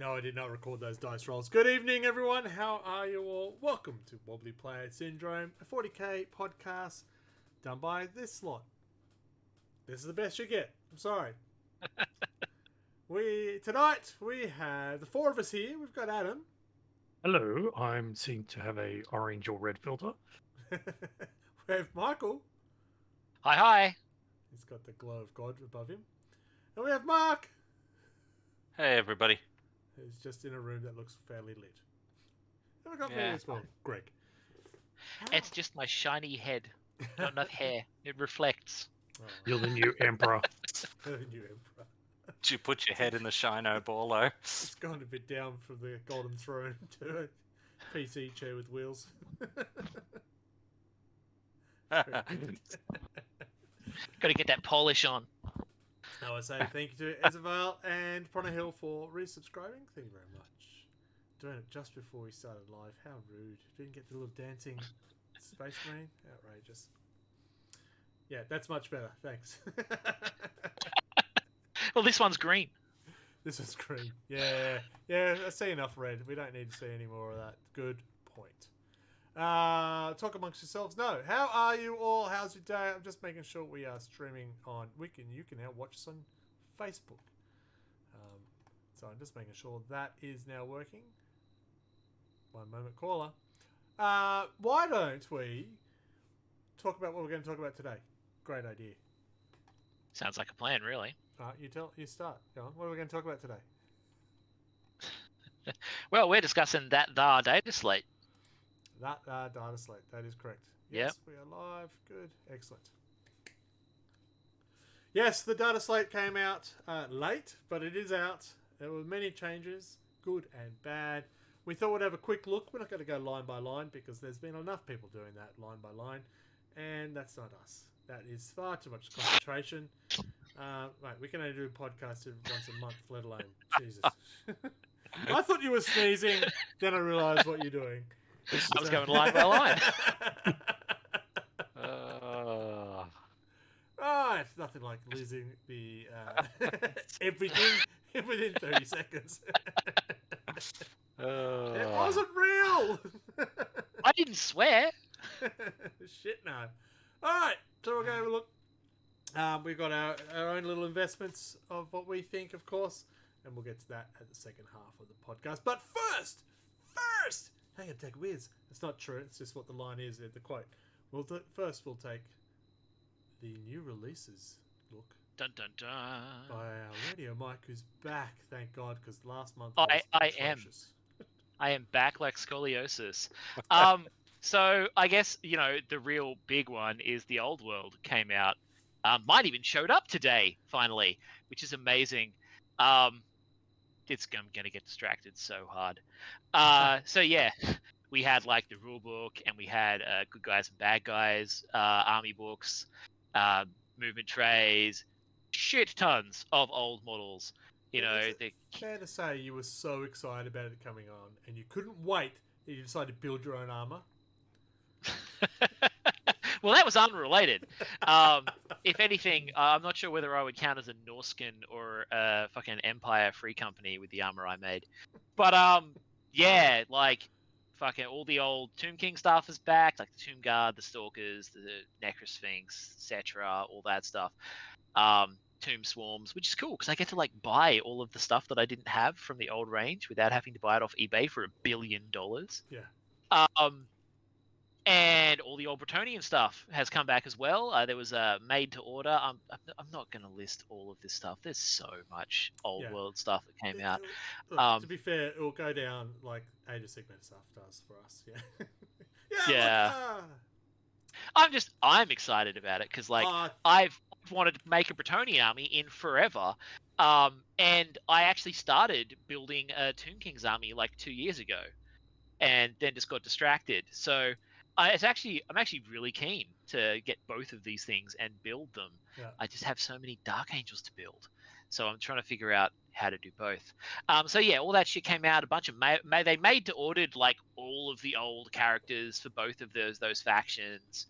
No, I did not record those dice rolls. Good evening, everyone. How are you all? Welcome to Wobbly Player Syndrome, a 40k podcast done by this lot. This is the best you get. I'm sorry. Tonight we have the four of us here. We've got Adam. Hello, I'm seem to have a orange or red filter. We have Michael. Hi. He's got the glow of God above him. And we have Mark. Hey, everybody. Who's just in a room that looks fairly lit. And we've got me as well, Greg. It's just my shiny head. Not enough hair. It reflects. Oh, You're the new emperor. the new emperor. Did you put your head in the shino ballo? It's gone a bit down from the golden throne to a PC chair with wheels. Got to get that polish on. I would say thank you to Ezebal and Prana Hill for resubscribing. Thank you very much. Doing it just before we started live. How rude. Didn't get the little dancing Space Marine. Outrageous. Yeah, that's much better. Thanks. Well, this one's green. This was green. Yeah. I see enough red. We don't need to see any more of that. Good point. Talk amongst yourselves. No. How are you all? How's your day? I'm just making sure we are streaming on. You can now watch us on Facebook. So I'm just making sure that is now working. One moment, caller. Why don't we talk about what we're going to talk about today? Great idea. Sounds like a plan, really. You start. Go on. What are we going to talk about today? Well, we're discussing that data slate. That data slate. That is correct. Yep. Yes, we are live. Good. Excellent. Yes, the data slate came out late, but it is out. There were many changes, good and bad. We thought we'd have a quick look. We're not going to go line by line because there's been enough people doing that line by line, and that's not us. That is far too much concentration. Right, we can only do a podcast once a month, let alone Jesus. I thought you were sneezing, then I realised what you're doing. I was going line by line. Right, nothing like losing the everything within 30 seconds. It wasn't real. I didn't swear. Shit, no. All right, so we're going to have a look. We've got our own little investments of what we think, of course, and we'll get to that at the second half of the podcast. But first, hang on, take a whiz. It's not true. It's just what the line is, the quote. First, we'll take the new releases look. Dun dun dun. By our radio Mike, who's back, thank God, because last month I atrocious. I am back like scoliosis. So I guess, the real big one is the Old World came out. Mine even showed up today, finally, which is amazing. I'm going to get distracted so hard. So yeah, we had like the rule book, and we had good guys and bad guys, army books, movement trays, shit tons of old models. Fair to say you were so excited about it coming on, and you couldn't wait that you decided to build your own armor. Well, that was unrelated. If anything, I'm not sure whether I would count as a Norskin or a fucking Empire Free Company with the armor I made. But yeah, like fucking all the old Tomb King stuff is back, like the Tomb Guard, the Stalkers, the Necrosphinx, etc., all that stuff. Tomb Swarms, which is cool because I get to like buy all of the stuff that I didn't have from the old range without having to buy it off eBay for $1 billion. Yeah. And all the old Bretonian stuff has come back as well. There was a made to order. I'm not going to list all of this stuff. There's so much old world stuff that came out. Look, to be fair, it will go down like Age of Sigmar stuff does for us. Yeah. Yeah. I'm excited about it because I've wanted to make a Bretonian army in forever. And I actually started building a Tomb King's army like 2 years ago, and then just got distracted. So I'm actually really keen to get both of these things and build them. Yeah. I just have so many Dark Angels to build, so I'm trying to figure out how to do both. So yeah, all that shit came out. A bunch of they made to ordered like all of the old characters for both of those factions,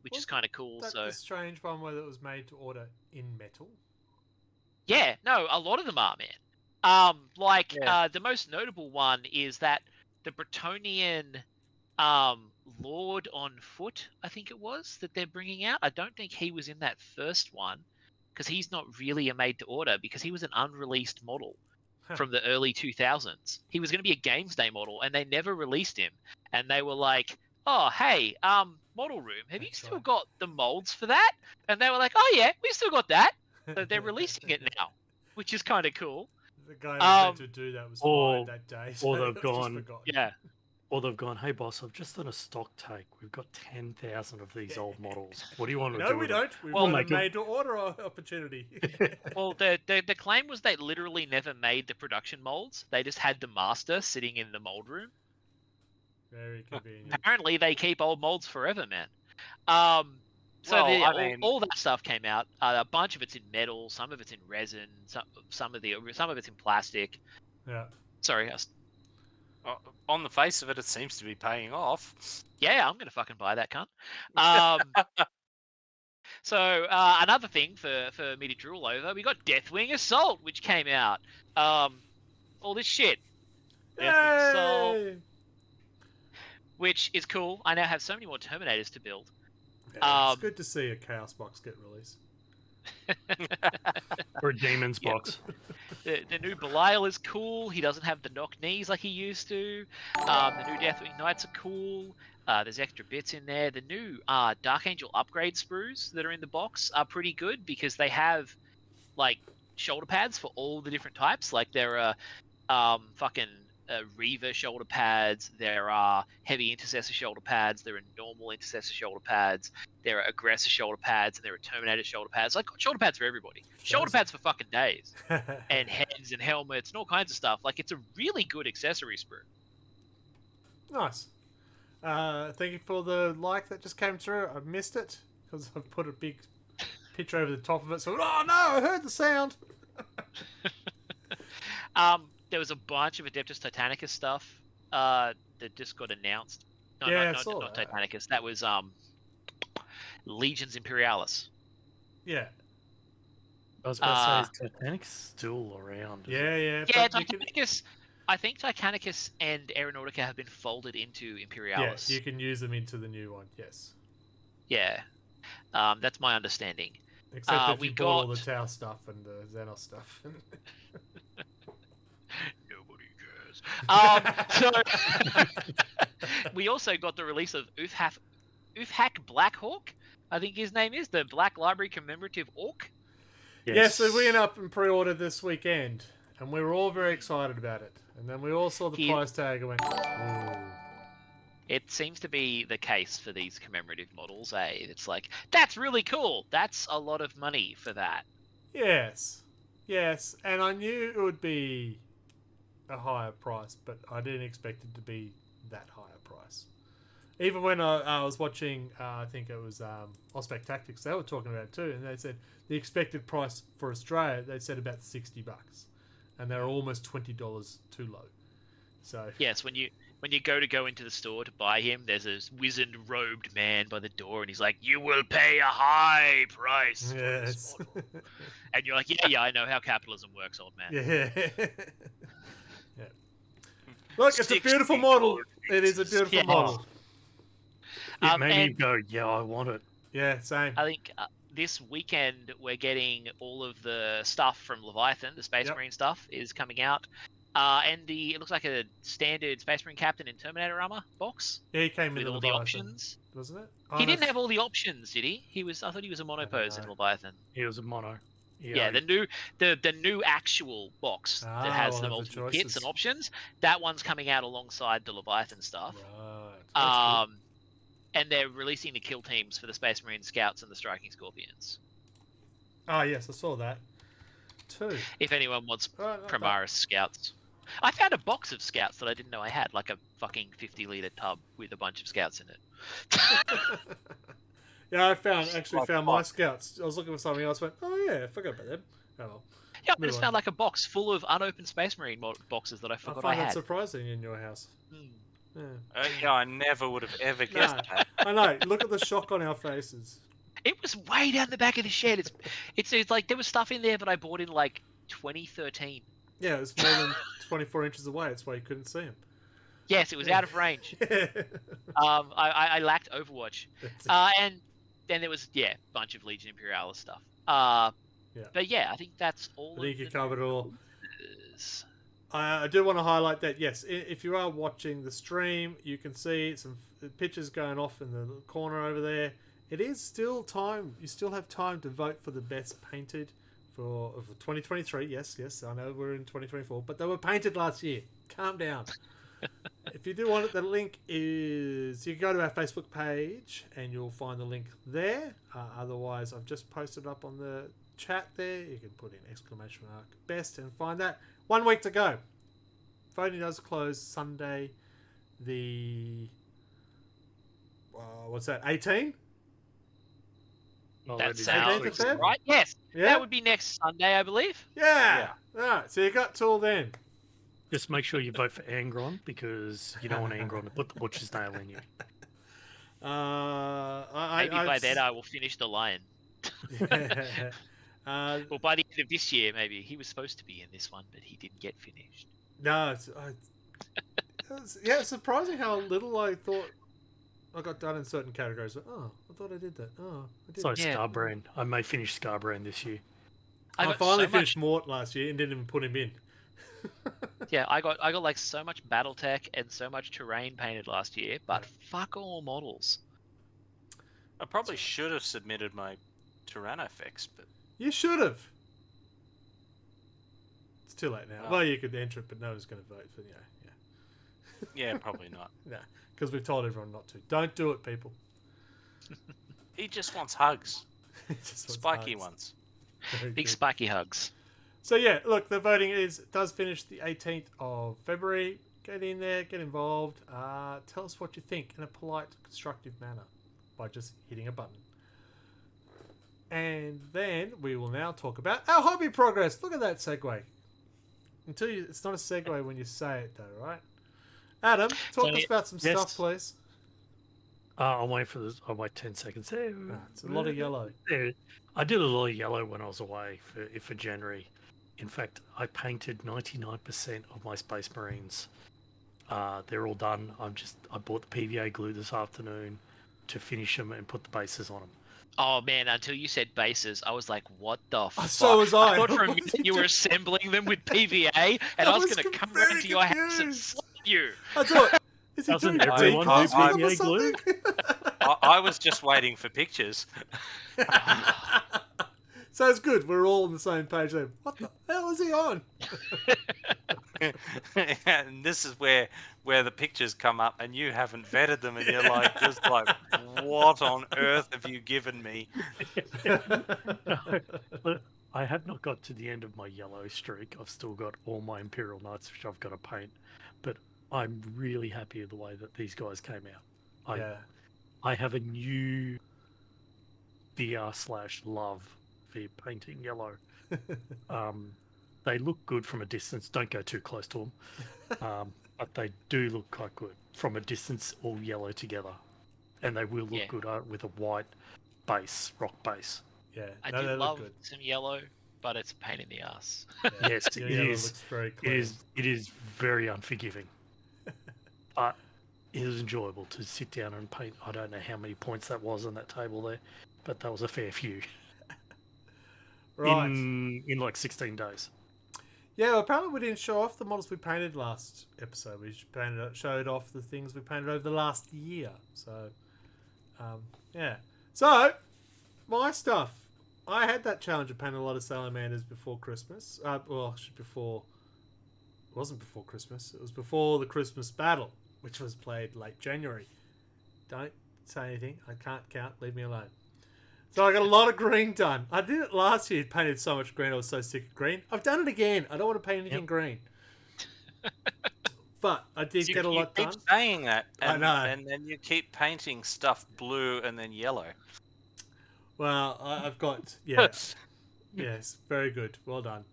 which is kind of cool. That so the strange one where it was made to order in metal. yeah, no, a lot of them are, man. Yeah. The most notable one is that the Bretonian Lord on Foot, I think it was, that they're bringing out. I don't think he was in that first one because he's not really a made to order because he was an unreleased model from the early 2000s. He was going to be a Games Day model and they never released him. And they were like, "Oh, hey, model room, have you That's still right. got the molds for that?" And they were like, "Oh yeah, we still got that." So they're releasing it now, which is kind of cool. The guy who was meant to Um, do that was Or- fired that day. or So they've it was just gone- forgotten. yeah. Or they've gone, hey boss, I've just done a stock take. We've got 10,000 of these old models. What do you want to No, do we with them? don't. We've Well, got a make 'em- made to order opportunity. Well, the claim was they literally never made the production molds. They just had the master sitting in the mold room. Very convenient. Apparently, they keep old molds forever, man. So Well, I mean- all that stuff came out. A bunch of it's in metal, some of it's in resin, some of it's in plastic. Yeah. Sorry, On the face of it, it seems to be paying off. yeah, I'm gonna fucking buy that cunt. So another thing for me to drool over, we got Deathwing Assault, which came out. All this shit. Deathwing Assault, Yay! which is cool. I now have so many more Terminators to build. Yeah, it's good to see a Chaos box get released. Or a demon's Yep. box. The new Belial is cool. He doesn't have the knock knees like he used to. The new Deathwing Knights are cool. There's extra bits in there. The new Dark Angel upgrade sprues that are in the box are pretty good because they have like shoulder pads for all the different types. Like there are fucking Reaver shoulder pads. There are heavy intercessor shoulder pads. There are normal intercessor shoulder pads. There are aggressor shoulder pads, and there are Terminator shoulder pads. Like shoulder pads for everybody. Shoulder pads for fucking days. And heads and helmets and all kinds of stuff. Like it's a really good accessory sprue. Nice. Thank you for the like that just came through. I missed it because I put a big picture over the top of it. So, oh no, I heard the sound. There was a bunch of Adeptus Titanicus stuff that just got announced. No, Yeah, I not saw that. Titanicus. That was Legions Imperialis. Yeah. I was about to say, is Titanic still around? Is Yeah, it? yeah. Yeah, but you can, Titanicus. I think Titanicus and Aeronautica have been folded into yeah, Imperialis. you can use them into the new one. Yes. Yeah. That's my understanding. Except if we you bought all the got- Tau stuff and the Xenos stuff. Nobody cares. So we also got the release of Ufhak Blackhawk. I think his name is the Black Library Commemorative Orc. Yeah, so we went up and pre-ordered this weekend, and we were all very excited about it. And then we all saw the price tag and went, ooh. It seems to be the case for these commemorative models, eh? It's like, that's really cool. That's a lot of money for that. Yes. Yes, and I knew it would be a higher price, but I didn't expect it to be that higher price. Even when I was watching, I think it was Ospec Tactics, they were talking about it too, and they said the expected price for Australia, they said about $60, and they're almost $20 too low. So Yes, when you go into the store to buy him, there's a wizened robed man by the door, and he's like, "You will pay a high price for this yes, model." And you're like, yeah, I know how capitalism works, old man. yeah, yeah. Look, it's a beautiful $60. model. It is a beautiful Yeah. model. It made me and go, yeah, I want it. Yeah, same. I think this weekend we're getting all of the stuff from Leviathan. The Space Yep. Marine stuff is coming out, and it looks like a standard Space Marine Captain in Terminator armor box Yeah, he came in with the all the Leviathan, options. wasn't it? He didn't have all the options, did he? I thought he was a mono don't pose in know. Leviathan. He was a mono. Yeah, the new actual box that has we'll the have multiple the kits choices. and options. That one's coming out alongside the Leviathan stuff. Right. That's cool. And they're releasing the kill teams for the Space Marine Scouts and the Striking Scorpions. Oh, yes, I saw that. Too. If anyone wants Right, not bad. Primaris Scouts. I found a box of Scouts that I didn't know I had, like a fucking 50-litre tub with a bunch of Scouts in it. Yeah, I found Like my what? Scouts. I was looking for something else. Went, oh yeah, I forgot about them. Oh well. Yeah, I Move just on. found like a box full of unopened Space Marine boxes that I I forgot I find that had. surprising in your house. Hmm. Yeah. Yeah, I never would have ever guessed Nah. that. I know. Look at the shock on our faces. It was way down the back of the shed. It's like there was stuff in there that I bought in like 2013. Yeah, it was more than 24 inches away. That's why you couldn't see him. Yes, it was out of range. I lacked Overwatch. That's it. And then there was a bunch of Legion Imperialis stuff. Yeah. But yeah, I think that's all. I think you of covered it all. news. I do want to highlight that, yes, if you are watching the stream, you can see some pictures going off in the corner over there. It is still time. You still have time to vote for the best painted for 2023. Yes, I know we're in 2024, but they were painted last year. Calm down. If you do want it, the link is... You can go to our Facebook page and you'll find the link there. Otherwise, I've just posted up on the chat there. You can put in exclamation mark best and find that. 1 week to go. Voting does close Sunday, the... what's that, 18? Oh, That it is sounds next week. right. Yes, Yeah? that would be next Sunday, I believe. Yeah. Alright, so you got till then. Just make sure you vote for Angron because you don't want Angron to put the butcher's nail in you. Maybe by then I will finish the lion. Well, by the end of this year, maybe. He was supposed to be in this one, but he didn't get finished. No, it's surprising how little I thought I got done in certain categories. Oh, I thought I did that. Oh, I did. So Yeah. Scarbrand, I may finish Scarbrand this year. I I got finally so finished much. Mort last year and didn't even put him in. Yeah, I got like so much BattleTech and so much terrain painted last year, but fuck all models. I probably should have submitted my Tyrannofex, but You should have. It's too late now. Oh. Well, you could enter it, but no one's going to vote for you. yeah, probably not. Yeah, because we've told everyone not to. Don't do it, people. He just wants hugs, Just wants spiky hugs. ones. Very Big good. spiky hugs. So yeah, look, the voting does finish the 18th of February. Get in there, get involved. Tell us what you think in a polite, constructive manner by just hitting a button. And then we will now talk about our hobby progress. Look at that segue. It's not a segue when you say it, though, right? Adam, talk So- us about some Yes. stuff, please. I'll wait for this. I'll wait 10 seconds. There. It's a lot of yellow. There. I did a lot of yellow when I was away for January. In fact, I painted 99% of my Space Marines. They're all done. I bought the PVA glue this afternoon to finish them and put the bases on them. Oh man, until you said bases, I was like, what the fuck? So was I. I thought for a What minute was he you were doing? assembling them with PVA, and I was was going to come very round to your house and confused. slap you. I thought, is he Doesn't doing everyone decals do with them or PVA glue? something? I was just waiting for pictures. So it's good. We're all on the same page there. What the hell is he on? And this is where the pictures come up, and you haven't vetted them, and you're like, just like, what on earth have you given me? But I have not got to the end of my yellow streak. I've still got all my Imperial Knights, which I've got to paint. But I'm really happy with the way that these guys came out. Yeah. I have a new VR/love for painting yellow. They look good from a distance. Don't go too close to them. But they do look quite good from a distance, all yellow together. And they will look Yeah. good with a white base, rock base. Yeah. I No, do they look love good. some yellow, but it's a pain in the ass. Yeah. Yes, Your it yellow is. looks very It clean. is very unforgiving. But it was enjoyable to sit down and paint. I don't know how many points that was on that table there, but that was a fair few. Right. In like 16 days. Yeah, well, apparently we didn't show off the models we painted last episode. We showed off the things we painted over the last year. So, yeah. So, my stuff. I had that challenge of painting a lot of salamanders before Christmas. Well, actually before... It wasn't before Christmas. It was before the Christmas battle, which was played late January. Don't say anything. I can't count. Leave me alone. So I got a lot of green done. I did it last year. Painted so much green. I was so sick of green. I've done it again. I don't want to paint anything green. But I did get a lot you done. keep saying that, I and, know. and then you keep painting stuff blue and then yellow. Well, I've got... Yeah. Yes. Very good. Well done.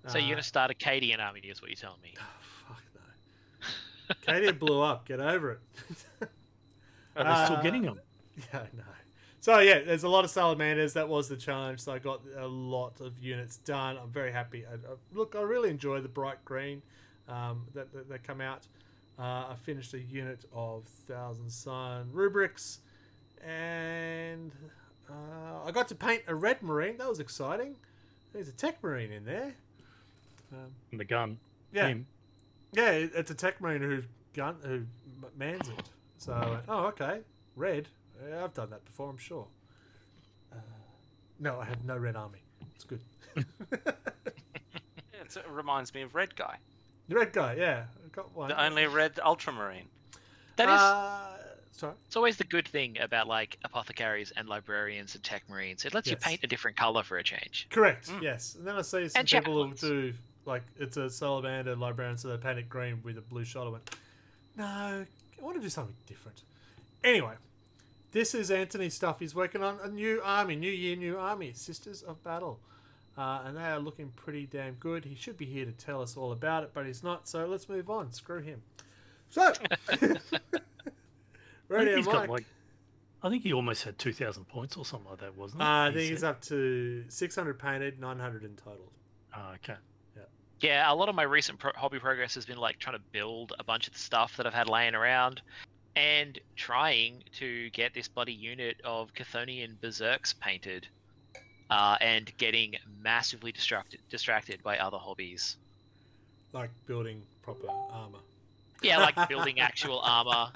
So you're going to start a Cadian army, is what you're telling me. Oh, fuck no. Katie blew up. Get over it. Are they still getting them? Yeah, I know. So yeah, there's a lot of salamanders. That was the challenge. So I got a lot of units done. I'm very happy. Look, I really enjoy the bright green that come out. I finished a unit of Thousand Sun rubrics, and I got to paint a red marine. That was exciting. There's a tech marine in there. And the gun. Yeah, Him. yeah, it's a tech marine who mans it. So I went, oh, okay, red. Yeah, I've done that before, I'm sure. No, I have no red army. It's good. Yeah, it reminds me of Red Guy, The red guy, yeah, I got one. the only red ultramarine. That is, sorry. it's always the good thing about like apothecaries and librarians and tech marines. It lets you Yes. paint a different color for a change. Correct. Yes, and then I see some And people who chaplains. do like it's a salamander librarian, so they paint it green with a blue shot. I went, no, I want to do something different. Anyway, this is Anthony's stuff. He's working on a new army, new year, new army, Sisters of Battle, and they are looking pretty damn good. He should be here to tell us all about it, but he's not. So let's move on. Screw him. So, I Radio think he's Mike. got like, I think he almost had 2,000 points or something like that, wasn't it? I He think he's said? up to 600 painted, 900 in total. Okay. Yeah, a lot of my recent hobby progress has been like trying to build a bunch of the stuff that I've had laying around, and trying to get this bloody unit of Chthonian berserks painted, and getting massively distracted by other hobbies. Like building proper armor. Yeah, like building actual armor,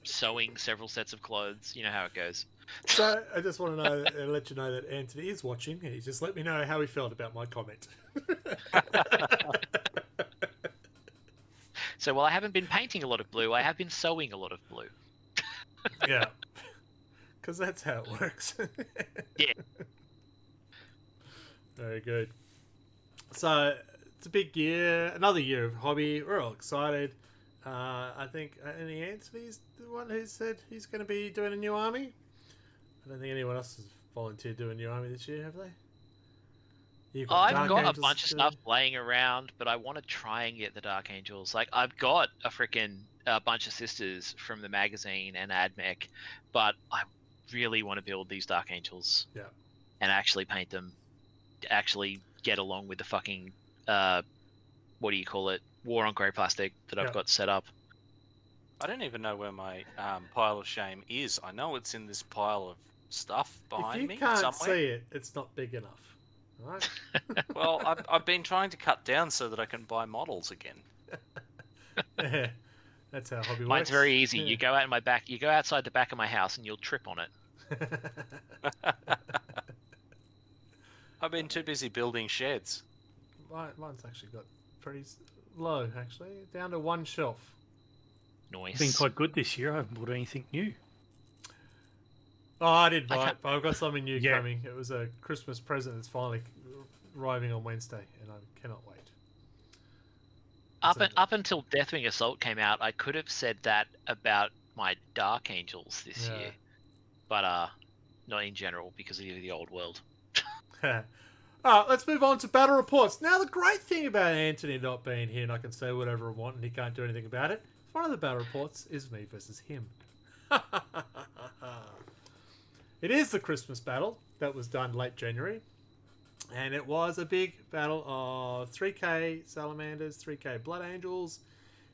sewing several sets of clothes. You know how it goes. So I just want to know and let you know that Anthony is watching, and he just let me know how he felt about my comment. So while I haven't been painting a lot of blue, I have been sewing a lot of blue. Yeah, because that's how it works. Yeah. Very good. So it's a big year, another year of hobby. We're all excited. I think Anthony's the one who said he's going to be doing a new army. I don't think anyone else has volunteered to do a new army this year, have they? You've I've Dark got Angels a bunch of to- stuff laying around, but I want to try and get the Dark Angels. Like, I've got a freaking bunch of sisters from the magazine and AdMech, but I really want to build these Dark Angels. Yeah. And actually paint them. Actually get along with the fucking, what do you call it? War on Grey Plastic that Yeah. I've got set up. I don't even know where my pile of shame is. I know it's in this pile of stuff If behind you me can't somewhere. see it, it's not big enough. Right? Well, I've been trying to cut down so that I can buy models again. Yeah. That's how hobby works. Mine's very easy. Yeah. You go out in my back. You go outside the back of my house and you'll trip on it. I've been too busy building sheds. Mine's actually got pretty low, actually. Down to one shelf. Noise. Been quite good this year. I haven't bought anything new. Oh, I did I buy it, can't- but I've got something new Yeah. coming. It was a Christmas present that's finally arriving on Wednesday, and I cannot wait. Up until Deathwing Assault came out, I could have said that about my Dark Angels this Yeah. year, but not in general because of the old world. Alright, let's move on to battle reports. Now, the great thing about Anthony not being here, and I can say whatever I want, and he can't do anything about it, one of the battle reports is me versus him. It is the Christmas battle that was done late January, and it was a big battle of 3k Salamanders, 3k Blood Angels.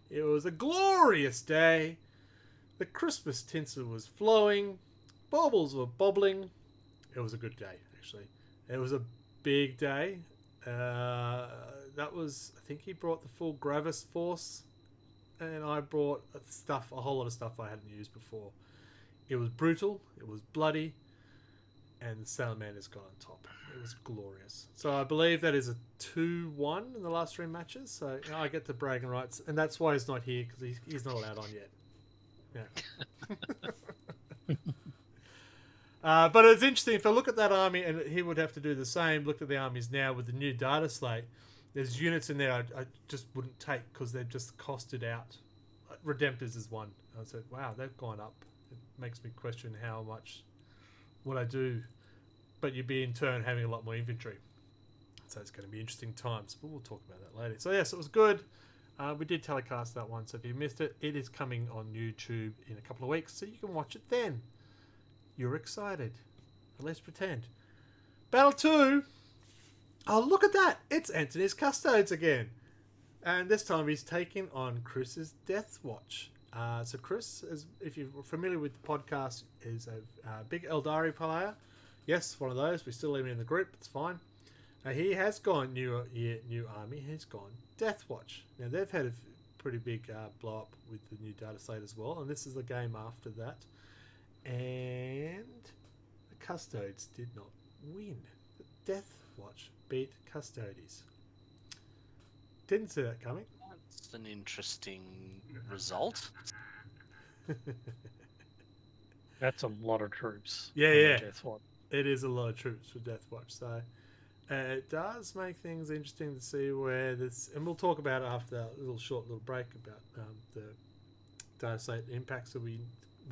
It was a glorious day. The Christmas tinsel was flowing. Baubles were bobbling. It was a good day, actually. It was a big day. That was, I think he brought the full Gravis force, and I brought a whole lot of stuff I hadn't used before. It was brutal, it was bloody, and the Salamanders got on top. It was glorious. So I believe that is a 2-1 in the last 3 matches. So I get the bragging rights, and that's why he's not here, because he's not allowed on yet. Yeah. But it's interesting, if I look at that army, and he would have to do the same, look at the armies now with the new data slate, there's units in there I just wouldn't take because they're just costed out. Redemptors is one. I said, wow, they've gone up. It makes me question how much would I do, but you'd be in turn having a lot more inventory. So it's going to be interesting times, but we'll talk about that later. So yes, it was good. We did telecast that one, so if you missed it, it is coming on YouTube in a couple of weeks, so you can watch it then. You're excited. At least pretend. Battle 2. Oh, look at that. It's Anthony's Custodes again. And this time he's taking on Chris's Death Watch. So Chris, if you're familiar with the podcast, is a big Eldari player. Yes, one of those. We still leave him in the group. It's fine. He has gone new army. He's gone Death Watch. Now they've had a pretty big blow up with the new data slate as well, and this is the game after that. And the Custodes did not win. The Death Watch beat Custodes. Didn't see that coming. That's an interesting result. That's a lot of troops. Yeah, on the yeah. Death Watch. It is a lot of troops for Death Watch, so it does make things interesting to see where this, and we'll talk about it after a short little break about the data slate impacts that we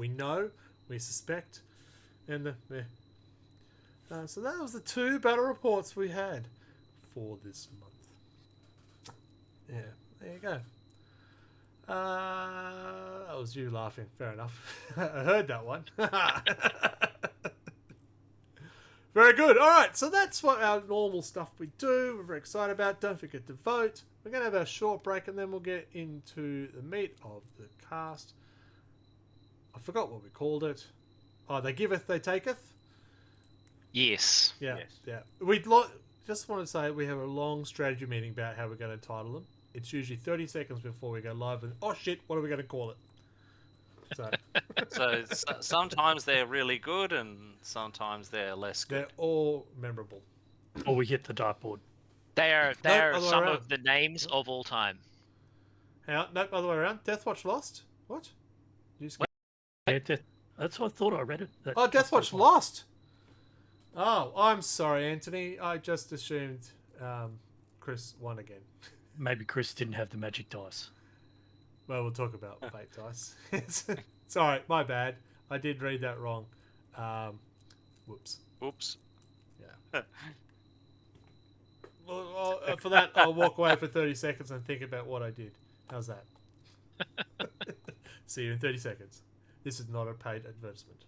know, we suspect, and so that was the 2 battle reports we had for this month. Yeah, there you go. That was you laughing. Fair enough. I heard that one. Very good. All right, so that's what our normal stuff we do. We're very excited about. Don't forget to vote. We're going to have a short break, and then we'll get into the meat of the cast. I forgot what we called it. Oh, they giveth, they taketh. Yes. Yeah, Yes. yeah. Just want to say we have a long strategy meeting about how we're going to title them. It's usually 30 seconds before we go live, and oh shit, what are we going to call it? So So sometimes they're really good, and sometimes they're less good. they're all memorable. Or we hit the dartboard. They are No, other way some around. of the names of all time. Hang on, no, other way around. Death Watch lost. What? You just... Yeah, that's what I thought. I read it. Oh, Death Watch lost. Oh, I'm sorry, Anthony. I just assumed Chris won again. Maybe Chris didn't have the magic dice. Well, we'll talk about fake dice. It's all right. My bad. I did read that wrong. Whoops. Oops. Yeah. Well, for that, I'll walk away for 30 seconds and think about what I did. How's that? See you in 30 seconds. This is not a paid advertisement.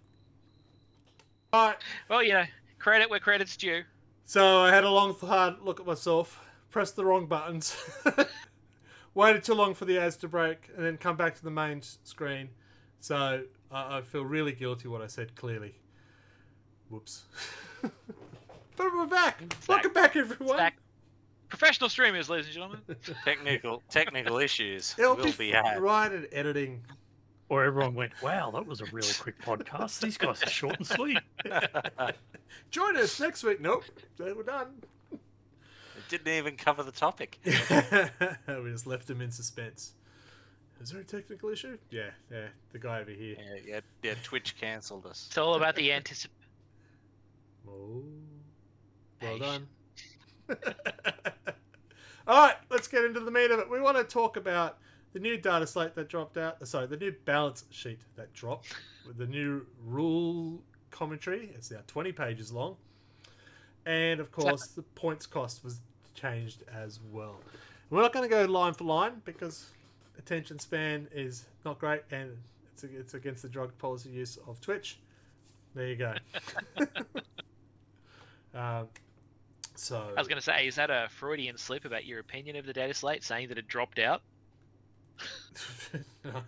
All right. Well, you know, credit where credit's due. So I had a long, hard look at myself, pressed the wrong buttons, waited too long for the ads to break, and then come back to the main screen. So I feel really guilty what I said clearly. Whoops. But we're back. Welcome back, everyone. Back. Professional streamers, ladies and gentlemen. Technical issues It'll will be had. right at editing. Or everyone went, wow, that was a really quick podcast. These guys are short and sweet. Join us next week. Nope. We're done. It didn't even cover the topic. We just left them in suspense. Is there a technical issue? Yeah. The guy over here. Yeah, Twitch cancelled us. It's all about the anticipation. Oh. Well done. All right, let's get into the meat of it. We want to talk about the new data slate that dropped out. Sorry, the new balance sheet that dropped with the new rule commentary. It's now 20 pages long. And, of course, the points cost was changed as well. We're not going to go line for line because attention span is not great and it's against the drug policy use of Twitch. There you go. So I was going to say, is that a Freudian slip about your opinion of the data slate, saying that it dropped out? No.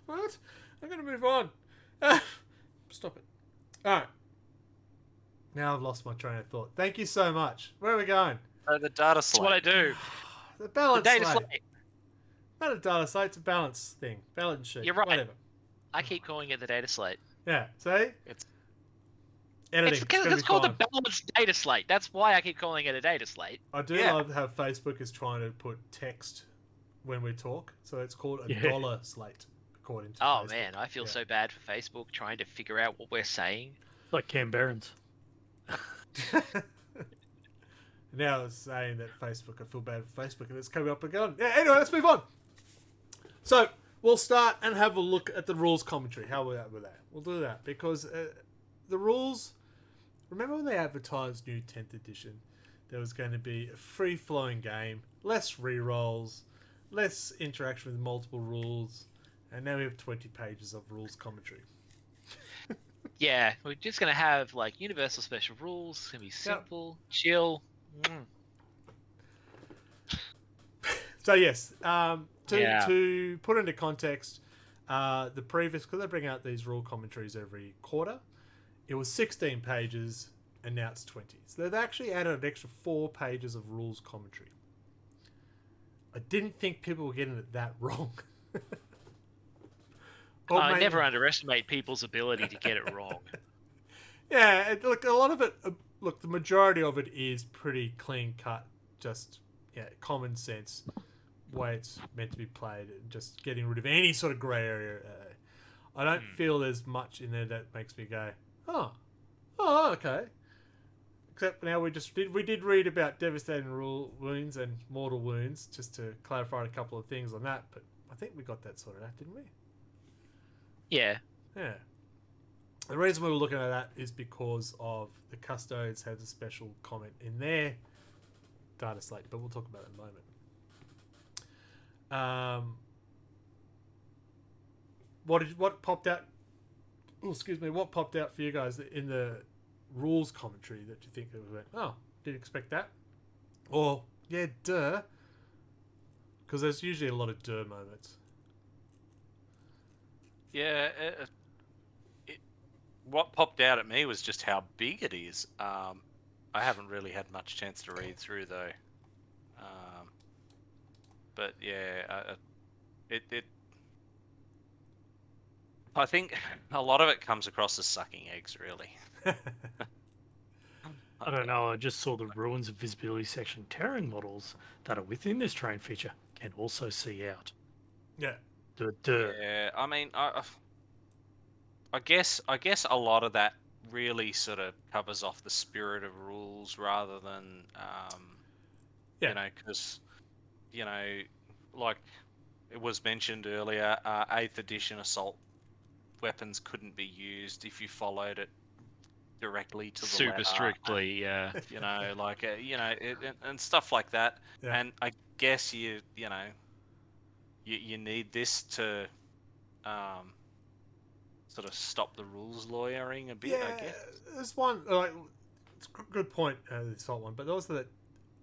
What? I'm going to move on. Stop it. All right. Now I've lost my train of thought. Thank you so much. Where are we going? The data That's slate. what I do. The The balance data slate. slate. Not a data slate, it's a balance thing. Balance sheet. You're right. Whatever. I keep calling it the data slate. Yeah. See? It's Editing. It's called the balanced data slate. That's why I keep calling it a data slate. I do Yeah. love how Facebook is trying to put text when we talk. So it's called a Yeah. dollar slate, according to Oh Facebook. man, I feel Yeah. so bad for Facebook trying to figure out what we're saying. It's like Canberrans. Now it's saying that Facebook, I feel bad for Facebook, and it's coming up again. Yeah, anyway, let's move on. So, we'll start and have a look at the rules commentary. How we're at with that. We'll do that, because the rules... Remember when they advertised new 10th edition? There was going to be a free-flowing game, less re-rolls, less interaction with multiple rules, and now we have 20 pages of rules commentary. Yeah, we're just gonna have like universal special rules. It's gonna be simple, chill. So yes, Yeah. to put into context, the previous, because they bring out these rule commentaries every quarter, it was 16 pages, and now it's 20. So they've actually added an extra 4 pages of rules commentary. I didn't think people were getting it that wrong. I never underestimate people's ability to get it wrong. Yeah, look, a lot of it, look, the majority of it is pretty clean cut, just common sense way it's meant to be played, and just getting rid of any sort of grey area. I don't feel there's much in there that makes me go, oh, okay. Except now we did read about devastating wounds and mortal wounds, just to clarify a couple of things on that. But I think we got that sorted out, didn't we? Yeah. Yeah. The reason we were looking at that is because of the Custodes has a special comment in their data slate, but we'll talk about it in a moment. What popped out? Oh, excuse me. What popped out for you guys in the rules commentary that you think that we went, oh, didn't expect that, or yeah, duh? Because there's usually a lot of duh moments. Yeah, what popped out at me was just how big it is. I haven't really had much chance to read through though. But yeah, I think a lot of it comes across as sucking eggs, really. I don't know, I just saw the ruins of visibility section terrain models that are within this terrain feature can also see out. Yeah. Yeah, I mean, I guess a lot of that really sort of covers off the spirit of rules rather than, you know, because, you know, like it was mentioned earlier, 8th edition assault weapons couldn't be used if you followed it directly to the Super letter, strictly, yeah. you know, like you know, and stuff like that. Yeah. And I guess you know, you need this to sort of stop the rules lawyering a bit, I guess. There's one it's a good point, the assault one, but also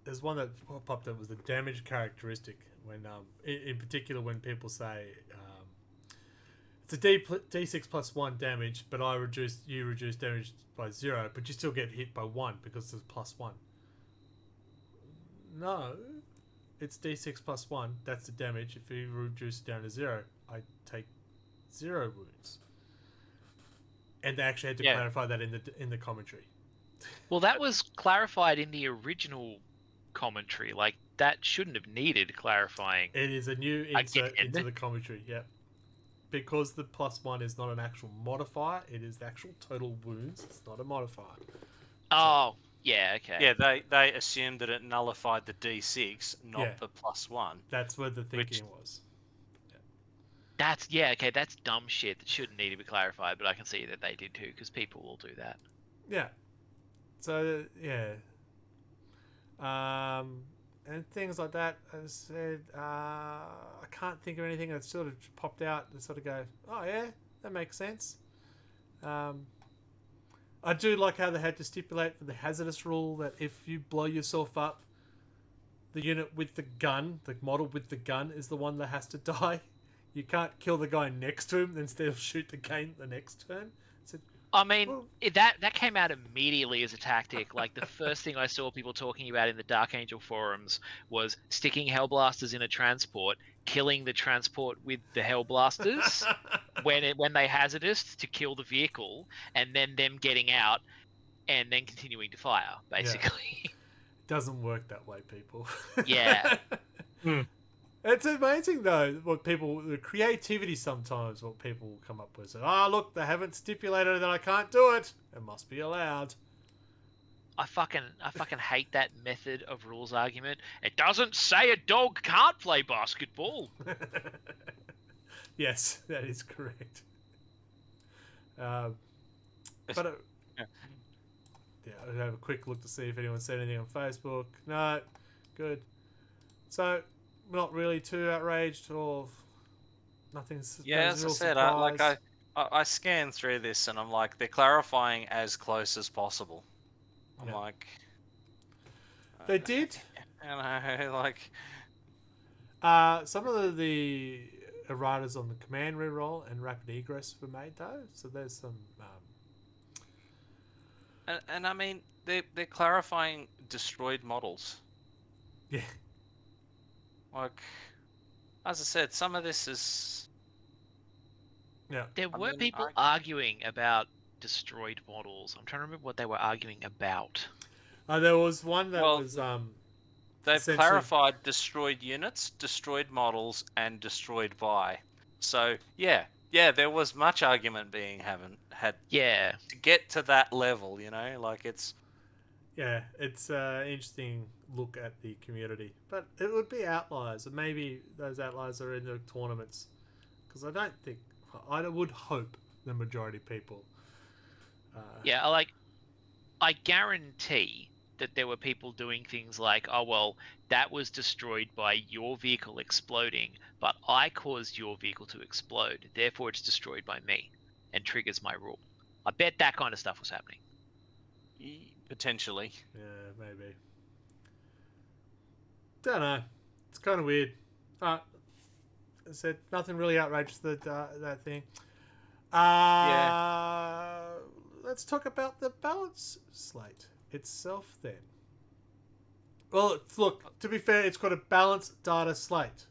there's one that popped up was the damage characteristic when in particular when people say it's a D6 plus 1 damage, but you reduce damage by 0, but you still get hit by 1 because it's plus 1. No, it's D6 plus 1. That's the damage. If you reduce it down to 0, I take 0 wounds. And they actually had to clarify that in the commentary. Well, that was clarified in the original commentary. Like, that shouldn't have needed clarifying. It is a new insert into the commentary, yep. Because the plus 1 is not an actual modifier, it is the actual total wounds. It's not a modifier. Oh, yeah, okay. Yeah, they assumed that it nullified the D6, not the plus 1. That's where the thinking was. That's okay. That's dumb shit that shouldn't need to be clarified, but I can see that they did too because people will do that. Yeah. So yeah. And things like that. As I said, I can't think of anything that sort of popped out and sort of go, oh yeah, that makes sense. I do like how they had to stipulate for the hazardous rule that if you blow yourself up, the unit with the gun, the model with the gun, is the one that has to die. You can't kill the guy next to him, then still shoot the game the next turn. I mean, that came out immediately as a tactic. Like, the first thing I saw people talking about in the Dark Angel forums was sticking Hellblasters in a transport, killing the transport with the Hellblasters when they hazardous to kill the vehicle, and then them getting out and then continuing to fire, basically. Yeah. Doesn't work that way, people. Yeah. It's amazing though the creativity sometimes what people will come up with. So, look, they haven't stipulated that I can't do it. It must be allowed. I fucking hate that method of rules argument. It doesn't say a dog can't play basketball. Yes, that is correct. But I'll have a quick look to see if anyone said anything on Facebook. No, good. So, not really too outraged or nothing's. Yeah, as I said, I I scan through this and I'm like, they're clarifying as close as possible. I'm Yeah. like, They did. and I like, Some of the erratas on the command reroll and rapid egress were made though, so there's some. and I mean, they're clarifying destroyed models. Yeah. Like, as I said, some of this is. Yeah. There I were mean, people arguing about destroyed models. I'm trying to remember what they were arguing about. There was one that Well, was They've essentially- clarified destroyed units, destroyed models, and destroyed by. So yeah, there was much argument being had Yeah. to get to that level. Like it's. Yeah, it's an interesting look at the community, but it would be outliers, and maybe those outliers are in the tournaments, because I don't think I would hope the majority of people. Yeah, I guarantee that there were people doing things like, oh, well, that was destroyed by your vehicle exploding, but I caused your vehicle to explode. Therefore, it's destroyed by me and triggers my rule. I bet that kind of stuff was happening. Potentially. Yeah, maybe. Don't know. It's kind of weird. As I said, nothing really outrageous that thing. Let's talk about the balance slate itself then. Well, look, to be fair, it's got a balanced data slate.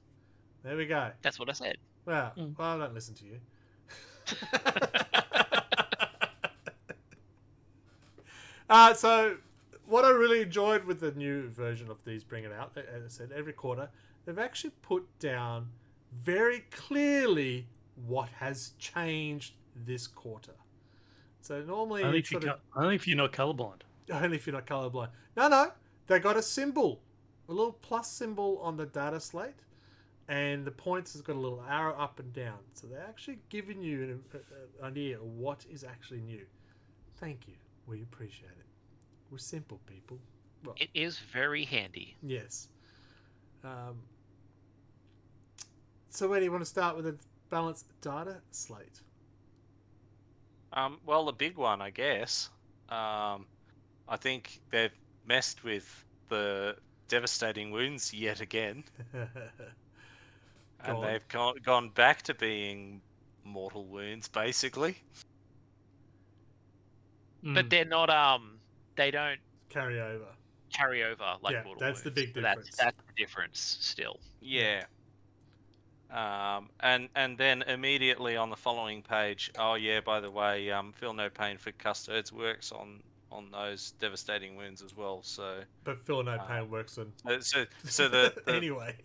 There we go. That's what I said. Well, I don't listen to you. So, what I really enjoyed with the new version of these bringing out, as I said, every quarter, they've actually put down very clearly what has changed this quarter. So normally, Only if, only if you're not colorblind. Only if you're not colorblind. No, they got a symbol, a little plus symbol on the data slate, and the points has got a little arrow up and down. So they're actually giving you an idea of what is actually new. Thank you. We appreciate it. We're simple people. Well, It is very handy. yes. So where do you want to start with a balanced data slate? Well, the big one, I guess. I think they've messed with the devastating wounds yet again, and they've gone back to being mortal wounds, basically. But they're not, they don't Carry over. like Yeah, mortal that's the wounds. big difference. That's the difference still. Yeah. And then immediately on the following page, oh yeah, by the way, feel no pain for custodians works on those devastating wounds as well. So, But feel no pain works on. so the Anyway.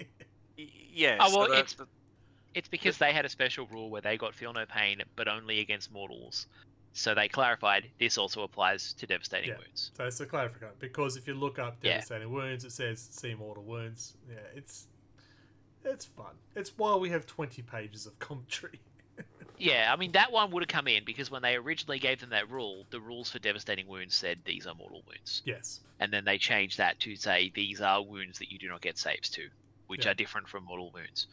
Yeah. Oh, well, so it's because they had a special rule where they got feel no pain, but only against mortals. So they clarified this also applies to devastating wounds. So it's a clarification, because if you look up devastating wounds, it says see mortal wounds. Yeah, it's fun. It's why we have 20 pages of commentary. Yeah, I mean, that one would have come in because when they originally gave them that rule, the rules for devastating wounds said these are mortal wounds. Yes. And then they changed that to say these are wounds that you do not get saves to, which are different from mortal wounds.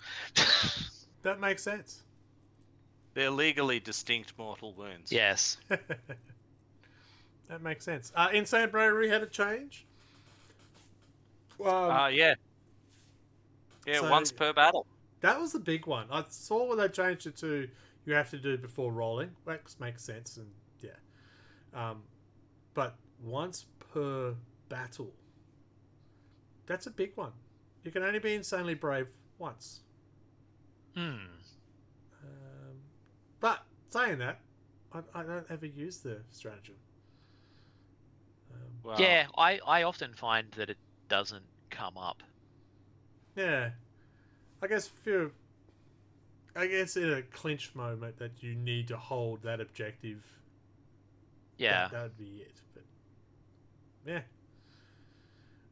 That makes sense. they're legally distinct mortal wounds. Yes. That makes sense. Insane Bravery had a change. Yeah. Yeah, so- once per battle. That was the big one. I saw when they changed it to you have to do it before rolling. Which makes sense, and but once per battle. That's a big one. You can only be insanely brave once. But saying that, I don't ever use the stratagem. Well, Yeah, I often find that it doesn't come up. Yeah, I guess in a clinch moment that you need to hold that objective. Yeah. that would be it. But yeah.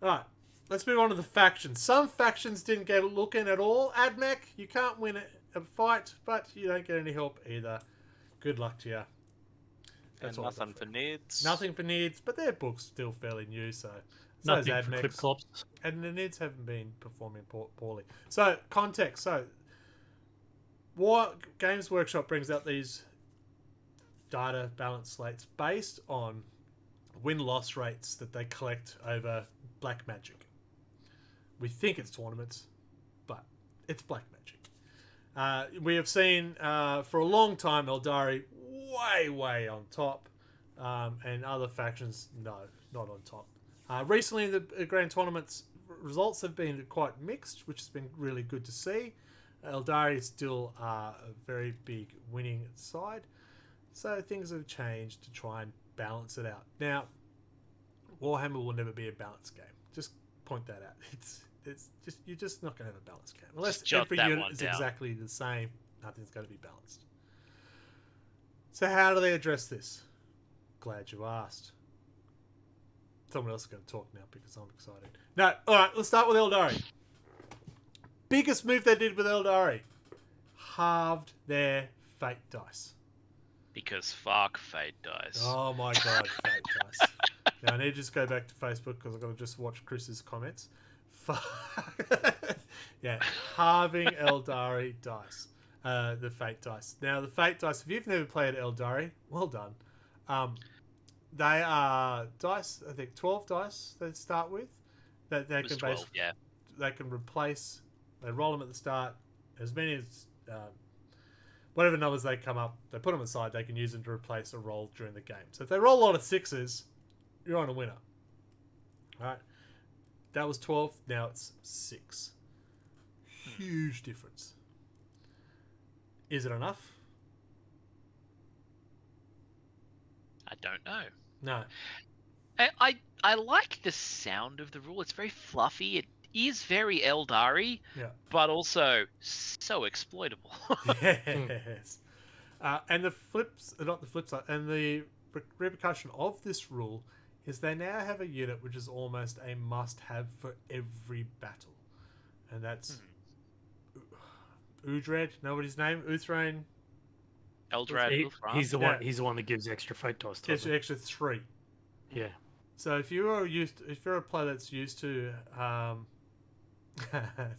All right, let's move on to the factions. Some factions didn't get a look in at all. Admech, you can't win a fight, but you don't get any help either. Good luck to you. and all nothing I've for got. Nids. Nothing for Nids, but their book's still fairly new, so Nothing is for Admech's. Clip-Clops. And the Nids haven't been performing poorly. So, context. So, what Games Workshop brings out these data balance slates based on win-loss rates that they collect over black magic. We think it's tournaments, but it's black magic. We have seen for a long time Eldari way on top, and other factions no, not on top. Recently, the grand tournaments results have been quite mixed, which has been really good to see. Eldari is still a very big winning side, so things have changed to try and balance it out. Now, Warhammer will never be a balanced game. Just point that out. It's just you're just not going to have a balanced game unless every unit is exactly the same. Nothing's going to be balanced. So how do they address this? Glad you asked. Someone else is going to talk now because I'm excited. No, all right. Let's start with Eldari. Biggest move they did with Eldari: halved their fate dice. Because fuck fate dice. Oh my god, fate dice. Now I need to just go back to Facebook because I've got to just watch Chris's comments. Yeah, halving Eldari dice. The fate dice. Now the fate dice, if you've never played Eldari, well done. They are dice, I think 12 dice they start with. That they can 12, yeah. They can replace, they roll them at the start, as many as whatever numbers they come up, they put them aside, they can use them to replace a roll during the game. So if they roll a lot of 6s, you're on a winner. Alright. That was 12, now it's 6. Huge difference. Is it enough? I don't know. No. I like the sound of the rule. It's very fluffy. It is very Eldari, Yeah. but also so exploitable. Yes. And the flips, not the flip side, and the repercussion of this rule is they now have a unit which is almost a must-have for every battle, and that's Udred. Know what his name? Uthrain. Eldrad. He's the one. He's the one that gives extra fate dice. Gives you extra 3. Yeah. So if you're a player that's used to,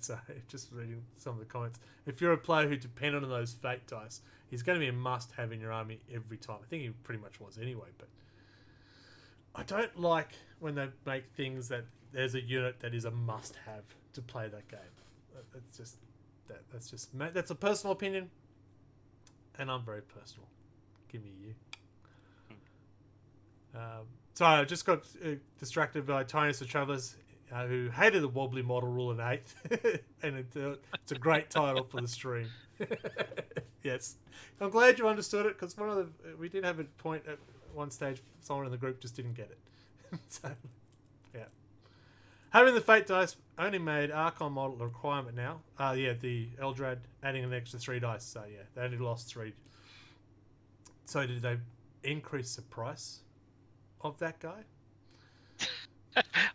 sorry, just reading some of the comments. If you're a player who depended on those fate dice, he's going to be a must-have in your army every time. I think he pretty much was anyway. But I don't like when they make things that there's a unit that is a must-have to play that game. That's a personal opinion, and I'm very personal. Give me you. Sorry, I just got distracted by Tiniest of Travellers, who hated the Wobbly model rule in 8th, and it's a great title for the stream. Yes, I'm glad you understood it, because we did have a point at one stage. Someone in the group just didn't get it. So, yeah, having the fate dice only made Archon model a requirement now. The Eldrad adding an extra 3 dice. So yeah, they only lost 3. So did they increase the price of that guy?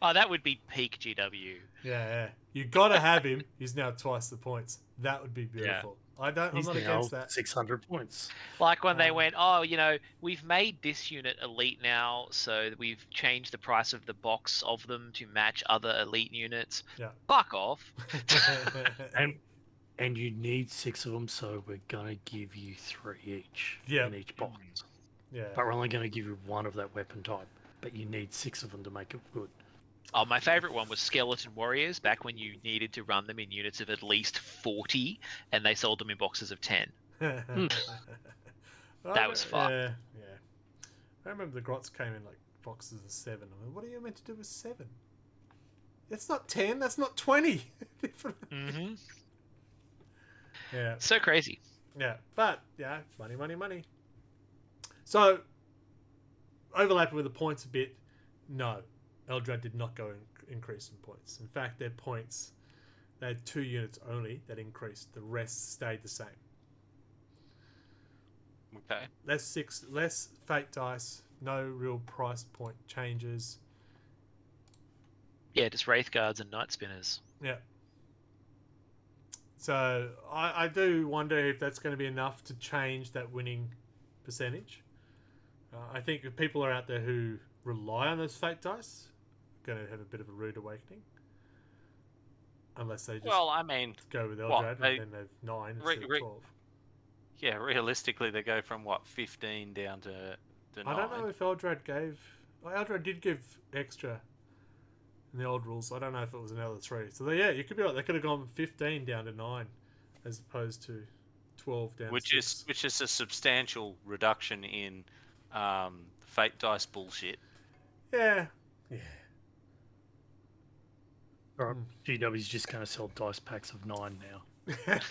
Oh, that would be peak GW. Yeah. You got to have him. He's now twice the points. That would be beautiful. I'm not against that. 600 points. Like when they went, oh, we've made this unit elite now, so we've changed the price of the box of them to match other elite units. Yeah. Fuck off. And you need 6 of them, so we're gonna give you 3 each in each box. Yeah. But we're only gonna give you 1 of that weapon type. But you need 6 of them to make it good. Oh, my favourite one was Skeleton Warriors, back when you needed to run them in units of at least 40, and they sold them in boxes of 10. That was fun. Yeah. I remember the Grots came in like boxes of 7. I mean, what are you meant to do with 7? That's not 10, that's not 20. Mm-hmm. Yeah. So crazy. Yeah, but, money. So, overlapping with the points a bit, no. Eldrad did not go increase in points. In fact, their points, they had 2 units only that increased. The rest stayed the same. Okay. Less fate dice, no real price point changes. Yeah, just Wraith Guards and Night Spinners. Yeah. So, I do wonder if that's going to be enough to change that winning percentage. I think if people are out there who rely on those fate dice, going to have a bit of a rude awakening. Unless they just go with Eldrad and then they've 9 instead of 12. yeah, realistically, they go from what 15 down to 9. I don't know if Eldrad gave. Well, Eldrad did give extra in the old rules. I don't know if it was another 3. So you could be right. They could have gone 15 down to 9, as opposed to 12 down which to 6. is a substantial reduction in fate dice bullshit. Yeah. All right, GW's just going to sell dice packs of 9 now. Good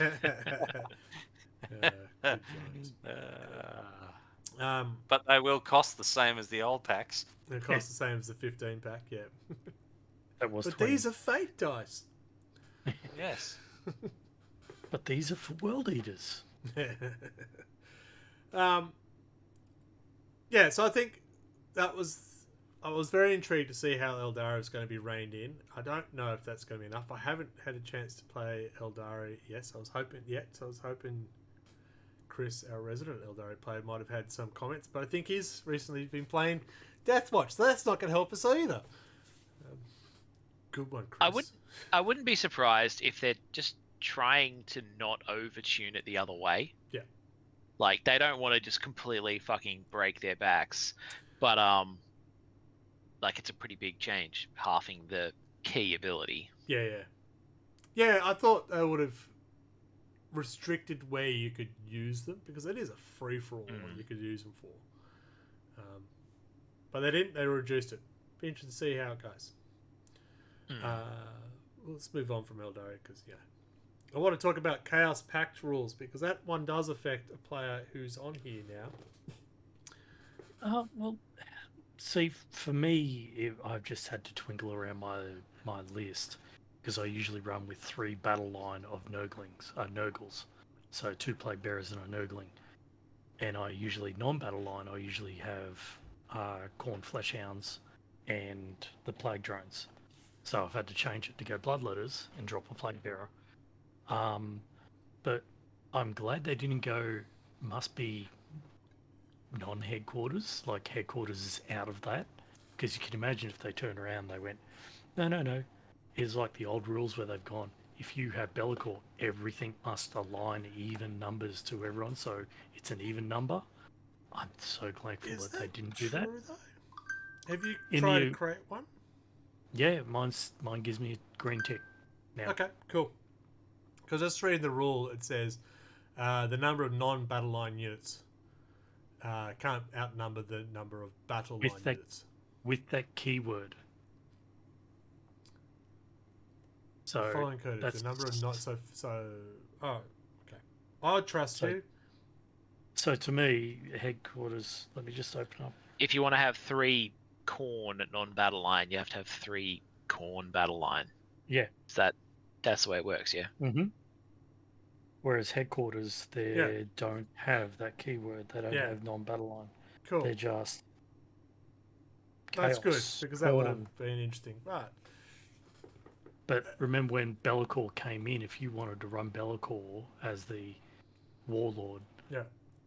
times. But they will cost the same as the old packs. It costs the same as the 15 pack, yeah. That was But 20. these are fate dice. Yes. But these are for World Eaters. Yeah, so I think I was very intrigued to see how Eldari is going to be reined in. I don't know if that's going to be enough. I haven't had a chance to play Eldari. Yes, I was hoping Chris, our resident Eldari player, might have had some comments, but I think he's recently been playing Deathwatch, so that's not going to help us either. Good one, Chris. I wouldn't be surprised if they're just trying to not overtune it the other way. Yeah. Like, they don't want to just completely fucking break their backs. But, like, it's a pretty big change, halving the key ability. Yeah, I thought they would have restricted where you could use them, because it is a free-for-all what you could use them for. But they didn't. They reduced it. Be interested to see how it goes. Let's move on from Eldari, because I want to talk about Chaos Pact rules, because that one does affect a player who's on here now. Well, see, for me, I've just had to twinkle around my list, because I usually run with 3 battle line of Nurgles. So 2 Plague Bearers and a Nurgling. And I usually, non-battle line, I usually have Khorne Fleshhounds and the Plague Drones. So I've had to change it to go Bloodletters and drop a Plague Bearer. But I'm glad they didn't go must be non-headquarters, like headquarters is out of that. Because you can imagine if they turned around and they went, no. It's like the old rules where they've gone, if you have Bellicor, everything must align even numbers to everyone, so it's an even number. I'm so thankful that they didn't do that. Though? Have you tried to create one? Yeah, mine gives me a green tick now. Okay, cool. Because just reading the rule, it says the number of non-battle line units can't outnumber the number of battle line units. With that keyword. So the following code is the number of not so. Oh, okay. I'll trust you. So to me, headquarters. Let me just open up. If you want to have 3 Khorne non-battle line, you have to have 3 Khorne battle line. Yeah. That's the way it works, yeah. Mm-hmm. Whereas headquarters, they don't have that keyword. They don't have non-battle line. Cool. They're just That's chaos, good, because that would have been interesting. But remember when Bellicor came in, if you wanted to run Bellicor as the warlord,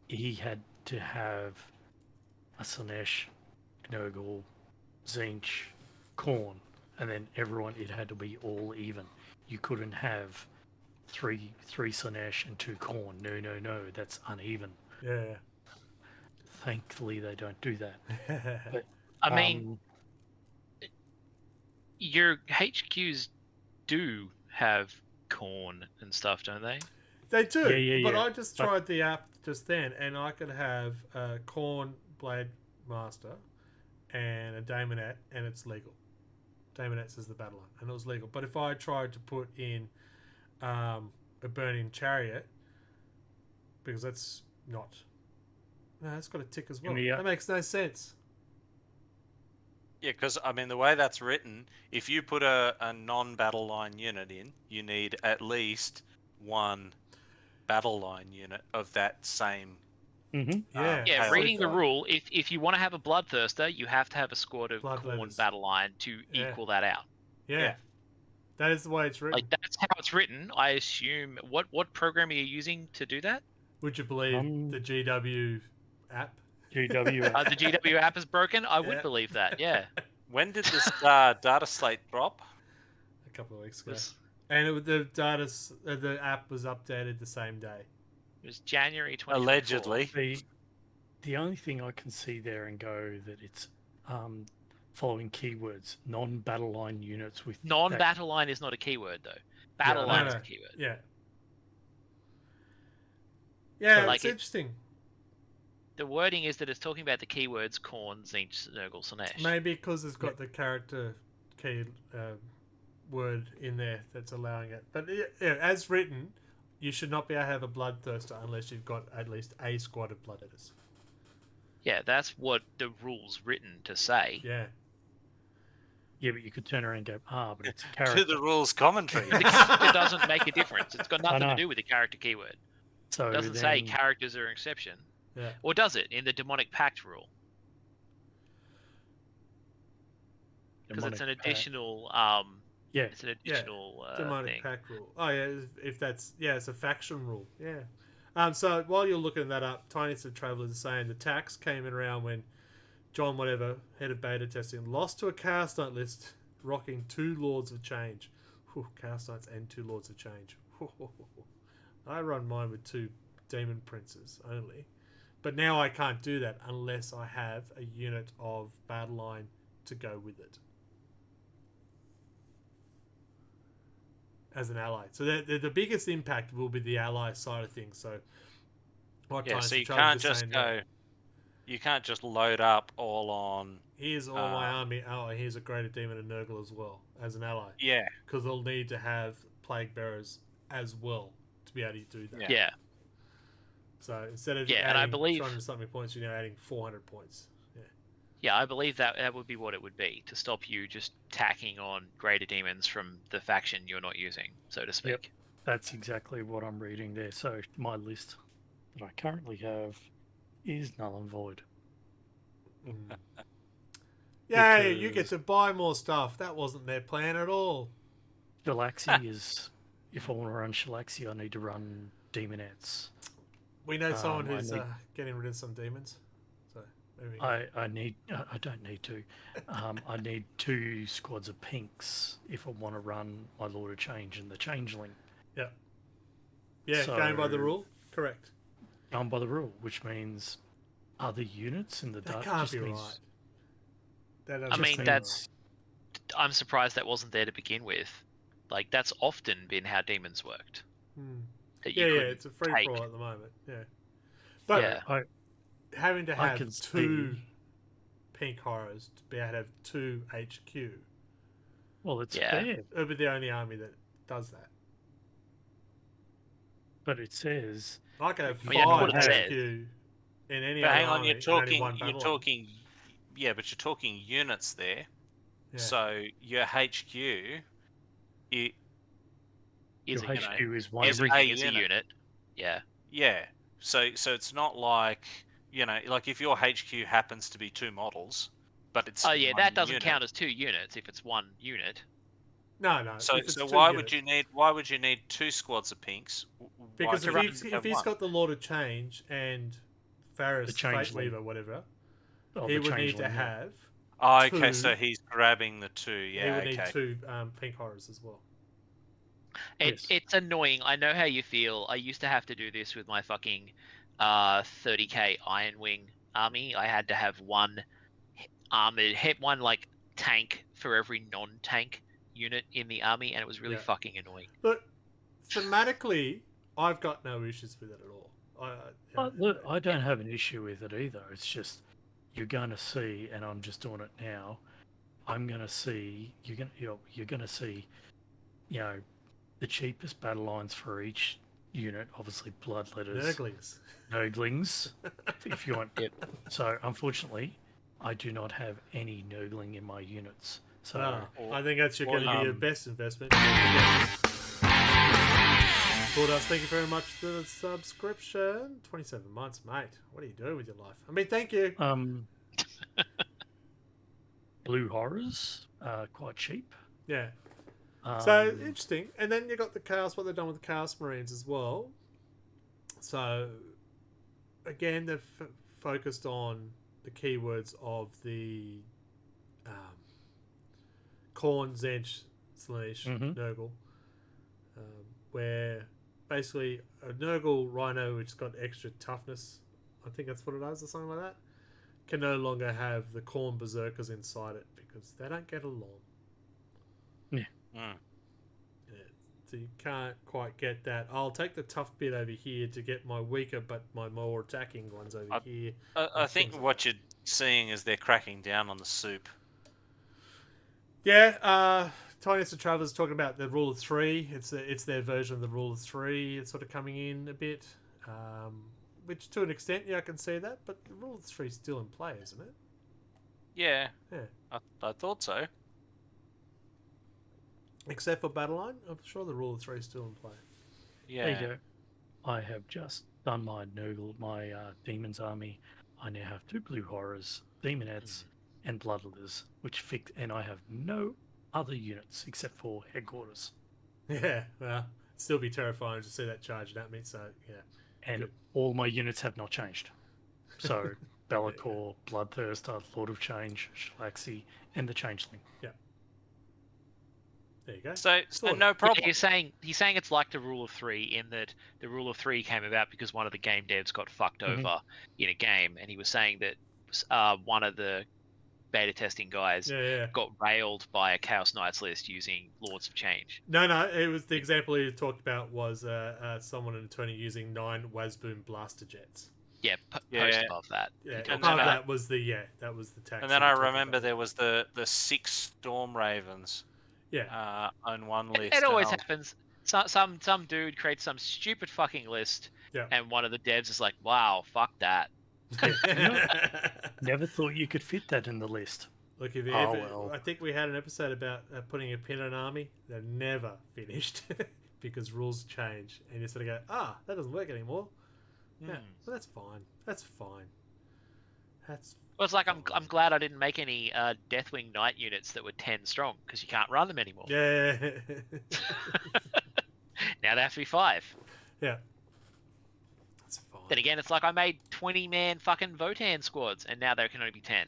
he had to have a Slaanesh, Nurgle, Tzeentch, Khorne, and then everyone, it had to be all even. You couldn't have three Slaanesh and 2 Khorne. No, that's uneven. Yeah. Thankfully, they don't do that. But, I mean, your HQs do have Khorne and stuff, don't they? They do. Yeah. But I just tried the app just then, and I could have a Khorne Blade Master and a Daemonet, and it's legal. Daemonet is the battle line, and it was legal. But if I tried to put in a Burning Chariot, because that's not... No, it's got a tick as well. That makes no sense. Yeah, because, I mean, the way that's written, if you put a non-battle line unit in, you need at least 1 battle line unit of that same... Yeah, reading the rule, if you want to have a Bloodthirster, you have to have a squad of Khorne battle line to equal that out. Yeah. That is the way it's written. Like, that's how it's written. I assume... What program are you using to do that? Would you believe the GW app? GW app. The GW app is broken? I would believe that, yeah. When did this data slate drop? A couple of weeks ago. And the app was updated the same day. It was January 2024. Allegedly. The only thing I can see there and go that it's following keywords, non-battle line units with Non-battle line is not a keyword though. Battle line is a keyword. Yeah. Yeah, So, it's interesting. The wording is that it's talking about the keywords Khorne, Tzeentch, Nurgle, Slaanesh. Maybe because it's got the character key word in there that's allowing it. But yeah, as written, you should not be able to have a bloodthirster unless you've got at least a squad of blood eaters. Yeah, that's what the rule's written to say. Yeah. Yeah, but you could turn around and go, but it's a character. To the rules commentary. It doesn't make a difference. It's got nothing to do with the character keyword. So it doesn't say characters are an exception. Yeah. Or does it in the Demonic Pact rule? Because it's an additional it's an additional Demonic thing. Pact rule. Oh yeah, if that's it's a faction rule. Yeah. So while you're looking that up, Tiny Said Travelers is saying the tax came in around when John whatever, head of beta testing, lost to a Chaos Knight list rocking 2 Lords of Change. Whew, Chaos Knights and 2 Lords of Change. I run mine with 2 Demon Princes only. But now I can't do that unless I have a unit of battle line to go with it as an ally. So the biggest impact will be the ally side of things. So what so you can't just go. You can't just load up all on. Here's all my army. Oh, here's a Greater Demon and Nurgle as well as an ally. Yeah, because they'll need to have Plague Bearers as well to be able to do that. Yeah. So instead of and I believe 200 something points, you're now adding 400 points. Yeah, I believe that would be what it would be to stop you just tacking on greater demons from the faction you're not using, so to speak. Yep, that's exactly what I'm reading there. So my list that I currently have is null and void. Yay, you get to buy more stuff. That wasn't their plan at all. Shalaxi is, if I want to run Shalaxi, I need to run Demonettes. We know someone who's getting rid of some demons. So maybe I don't need to. I need 2 squads of pinks if I want to run my Lord of Change and the Changeling. Yeah, so, going by the rule, correct. Going by the rule, which means other units in the that can't be right. I mean, I'm surprised that wasn't there to begin with. Like, that's often been how demons worked. It's a free for all at the moment. Yeah, but having to have 2 pink horrors to be able to have 2 HQ. Well, it's fair. It'll be the only army that does that. But it says I can have 5 HQ in any. But hang on, army, you're talking units there. Yeah. So your HQ, is a unit. Yeah. Yeah. So it's not like, like if your HQ happens to be 2 models, but it's that doesn't count as 2 units if it's 1 unit. No. So why would you need 2 squads of pinks? Because if he's got the Lord of Change and Varys Fate Lever, whatever, he would need to have. Oh, okay. 2, so he's grabbing the 2. Yeah. He would need 2 pink horrors as well. It's annoying. I know how you feel. I used to have to do this with my fucking 30k Iron Wing army. I had to have 1 armored, one like tank for every non-tank unit in the army, and it was really fucking annoying. Look, thematically, I've got no issues with it at all. Look, I don't have an issue with it either. It's just you're going to see, and I'm just doing it now. I'm going to see you're going to see, the cheapest battle lines for each unit. Obviously, bloodletters, Nurglings, if you want. So, unfortunately, I do not have any Nurgling in my units. So I think that's going to be your best investment. Bulldogs, thank you very much for the subscription. 27 months, mate. What are you doing with your life? I mean, thank you. Blue Horrors are quite cheap. Yeah. So, interesting. And then you got the Chaos, what they've done with the Chaos Marines as well. So, again, they've focused on the keywords of the Khorne, Tzeentch, Slaanesh, Nurgle, where basically a Nurgle Rhino which's got extra toughness. I think that's what it is, or something like that. Can no longer have the Khorne Berserkers inside it because they don't get along. Yeah. Mm. Yeah, so you can't quite get that. I'll take the tough bit over here to get my weaker but my more attacking ones over here. I think what you're seeing is they're cracking down on the soup. Yeah, Tiniest of Travelers talking about the rule of three. It's their version of the rule of three. It's sort of coming in a bit, which to an extent, yeah, I can see that. But the rule of three is still in play, isn't it? Yeah. Yeah. I thought so. Except for Battleline, I'm sure the rule of three is still in play. Yeah. There you go. I have just done my Nurgle, my Demons army. I now have 2 blue horrors, Demonettes, and Bloodletters, which fix, and I have no other units except for headquarters. Yeah, well, still be terrifying to see that charging at me. So yeah, And good. all my units have not changed. So Be'lakor, Bloodthirster, Lord of Change, Shalaxi, and the Changeling. There you go. So Sorted. no Yeah, problem. he's saying it's like the rule of three in that the rule of three came about because one of the game devs got fucked Mhm. over in a game, and he was saying that one of the beta testing guys Yeah. got railed by a Chaos Knights list using Lords of Change. No, it was the example he talked about was someone in a tourney using 9 Wasboom blaster jets. Yeah, Yeah. post above that. Yeah, He and talked part of about that was the tax. And then that I we talked remember about. there was the 6 Storm Ravens Yeah, on one list. It and always I was- happens. Some dude creates some stupid fucking list, Yeah. and one of the devs is like, "Wow, fuck that." Never thought you could fit that in the list. Look, if you Oh, ever, well. I think we had an episode about putting a pin in an army that never finished because rules change, and you sort of go, that doesn't work anymore. Yeah, well, that's fine. That's fine. That's Well, it's like I'm fine. glad I didn't make any Deathwing Knight units that were 10 strong because you can't run them anymore. Yeah. Now they have to be 5. Yeah. That's fine. Then again, it's like I made 20-man fucking Votan squads, and now there can only be 10.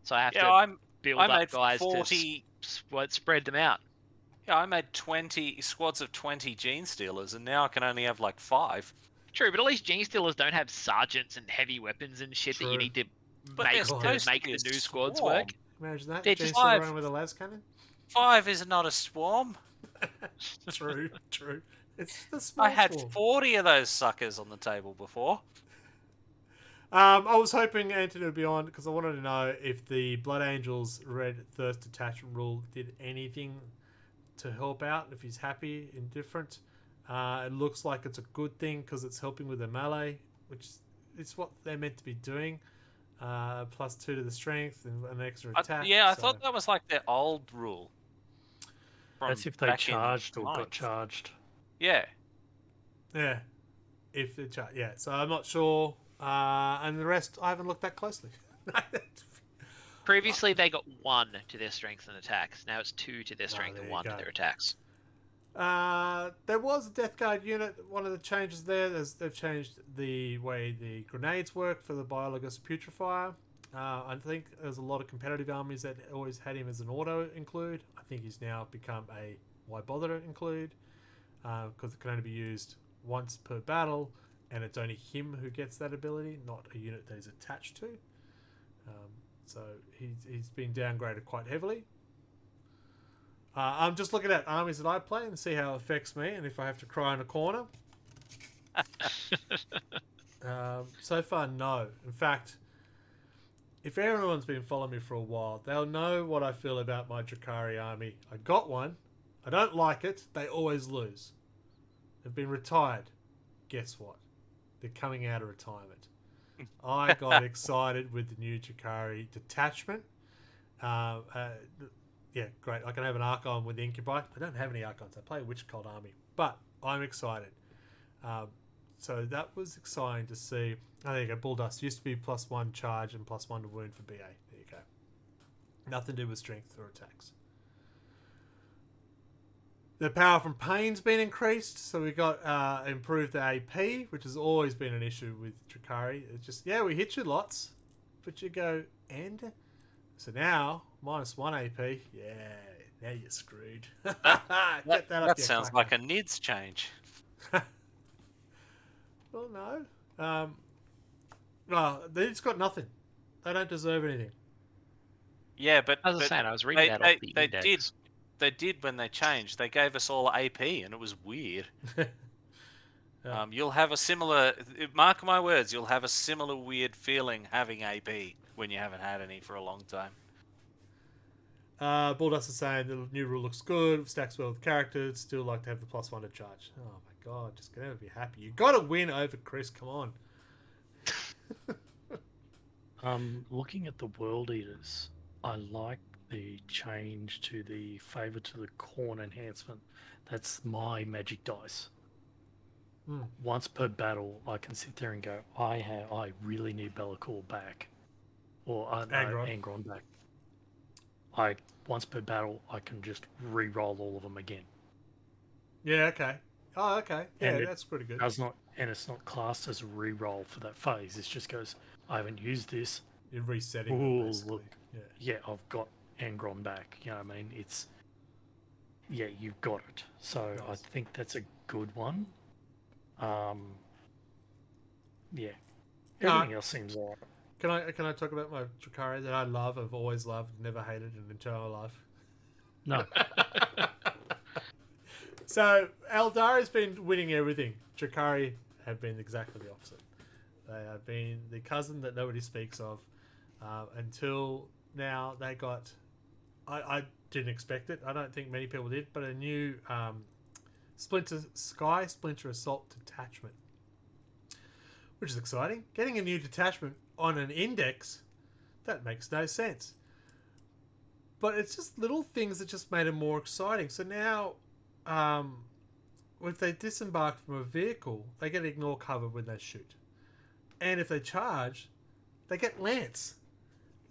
So I have Yeah, to build I up made guys 40. to spread them out. Yeah, I made 20 squads of 20 Gene Stealers, and now I can only have like 5. True, but at least Gene Stealers don't have sergeants and heavy weapons and shit that True. you need to But make they're to supposed to make be the a new squads swarm. work. Imagine that. They're James just still five. running with a las cannon. 5 is not a swarm. True. It's the small I had swarm. 40 of those suckers on the table before. I was hoping Anthony would be on because I wanted to know if the Blood Angels Red Thirst Attachment rule did anything to help out, if he's happy, indifferent. It looks like it's a good thing because it's helping with the melee, which is what they're meant to be doing. +2 to the strength and an extra attack. I so- thought that was like their old rule. from That's if they back in charged or got ninth. charged. Yeah. Yeah. If the yeah, so I'm not sure. And the rest, I haven't looked that closely. Previously, they got 1 to their strength and attacks. Now it's 2 to their strength there and you 1 to go. their attacks. There was a Death Guard unit. One of the changes there, they've changed the way the grenades work for the Biologous Putrefier. I think there's a lot of competitive armies that always had him as an auto include. I think he's now become a why bother to include because it can only be used once per battle, and it's only him who gets that ability, not a unit that he's attached to. So he's been downgraded quite heavily. I'm just looking at armies that I play and see how it affects me, and if I have to cry in a corner. So far, no. In fact, if everyone's been following me for a while, they'll know what I feel about my Drakari army. I got one. I don't like it. They always lose. They've been retired. Guess what? They're coming out of retirement. I got excited with the new Drakari detachment. Yeah, great. I can have an Archon with Incubi. I don't have any Archons. I play a Witch Cult army. But I'm excited. So that was exciting to see. Oh, there you go. Bulldust used to be +1 charge and +1 to wound for BA. There you go. Nothing to do with strength or attacks. The power from pain's been increased, so we got improved the AP, which has always been an issue with Drakari. It's just, yeah, we hit you lots, but you go, and? So now, -1 AP, yeah, now you're screwed. Get that off That your sounds fucking- like a NIDS change. Well, no. Well, they just got nothing. They don't deserve anything. Yeah, but As I was saying, I was reading that off the they index. did when they changed. They gave us all AP, and it was weird. Yeah. You'll have a similar. Mark my words, you'll have a similar weird feeling having AP when you haven't had any for a long time. Bulldust is saying the new rule looks good, stacks well with characters, still like to have the +1 to charge. Oh my god, just gonna be happy. You gotta win over Chris, come on. Looking at the World Eaters, I like the change to the favor to the corn enhancement. That's my magic dice. Once per battle, I can sit there and go, I really need Be'lakor back, or Angron back. Once per battle, I can just re-roll all of them again. Yeah, okay. Oh, okay. Yeah, And that's pretty good. It's not classed as a re-roll for that phase. It just goes, I haven't used this. You're resetting Ooh, it, basically. look. Yeah, I've got Angron back. You know what I mean? You've got it. So Nice. I think that's a good one. Everything else seems alright. Can I talk about my Drakari that I love, I've always loved, never hated in entire life? No. So, Eldari's been winning everything. Drakari have been exactly the opposite. They have been the cousin that nobody speaks of. Until now, they got... I didn't expect it. I don't think many people did. But a new Splinter Assault detachment. Which is exciting. Getting a new detachment on an index, that makes no sense. But it's just little things that just made it more exciting. So now, if they disembark from a vehicle, they get ignore cover when they shoot. And if they charge, they get lance.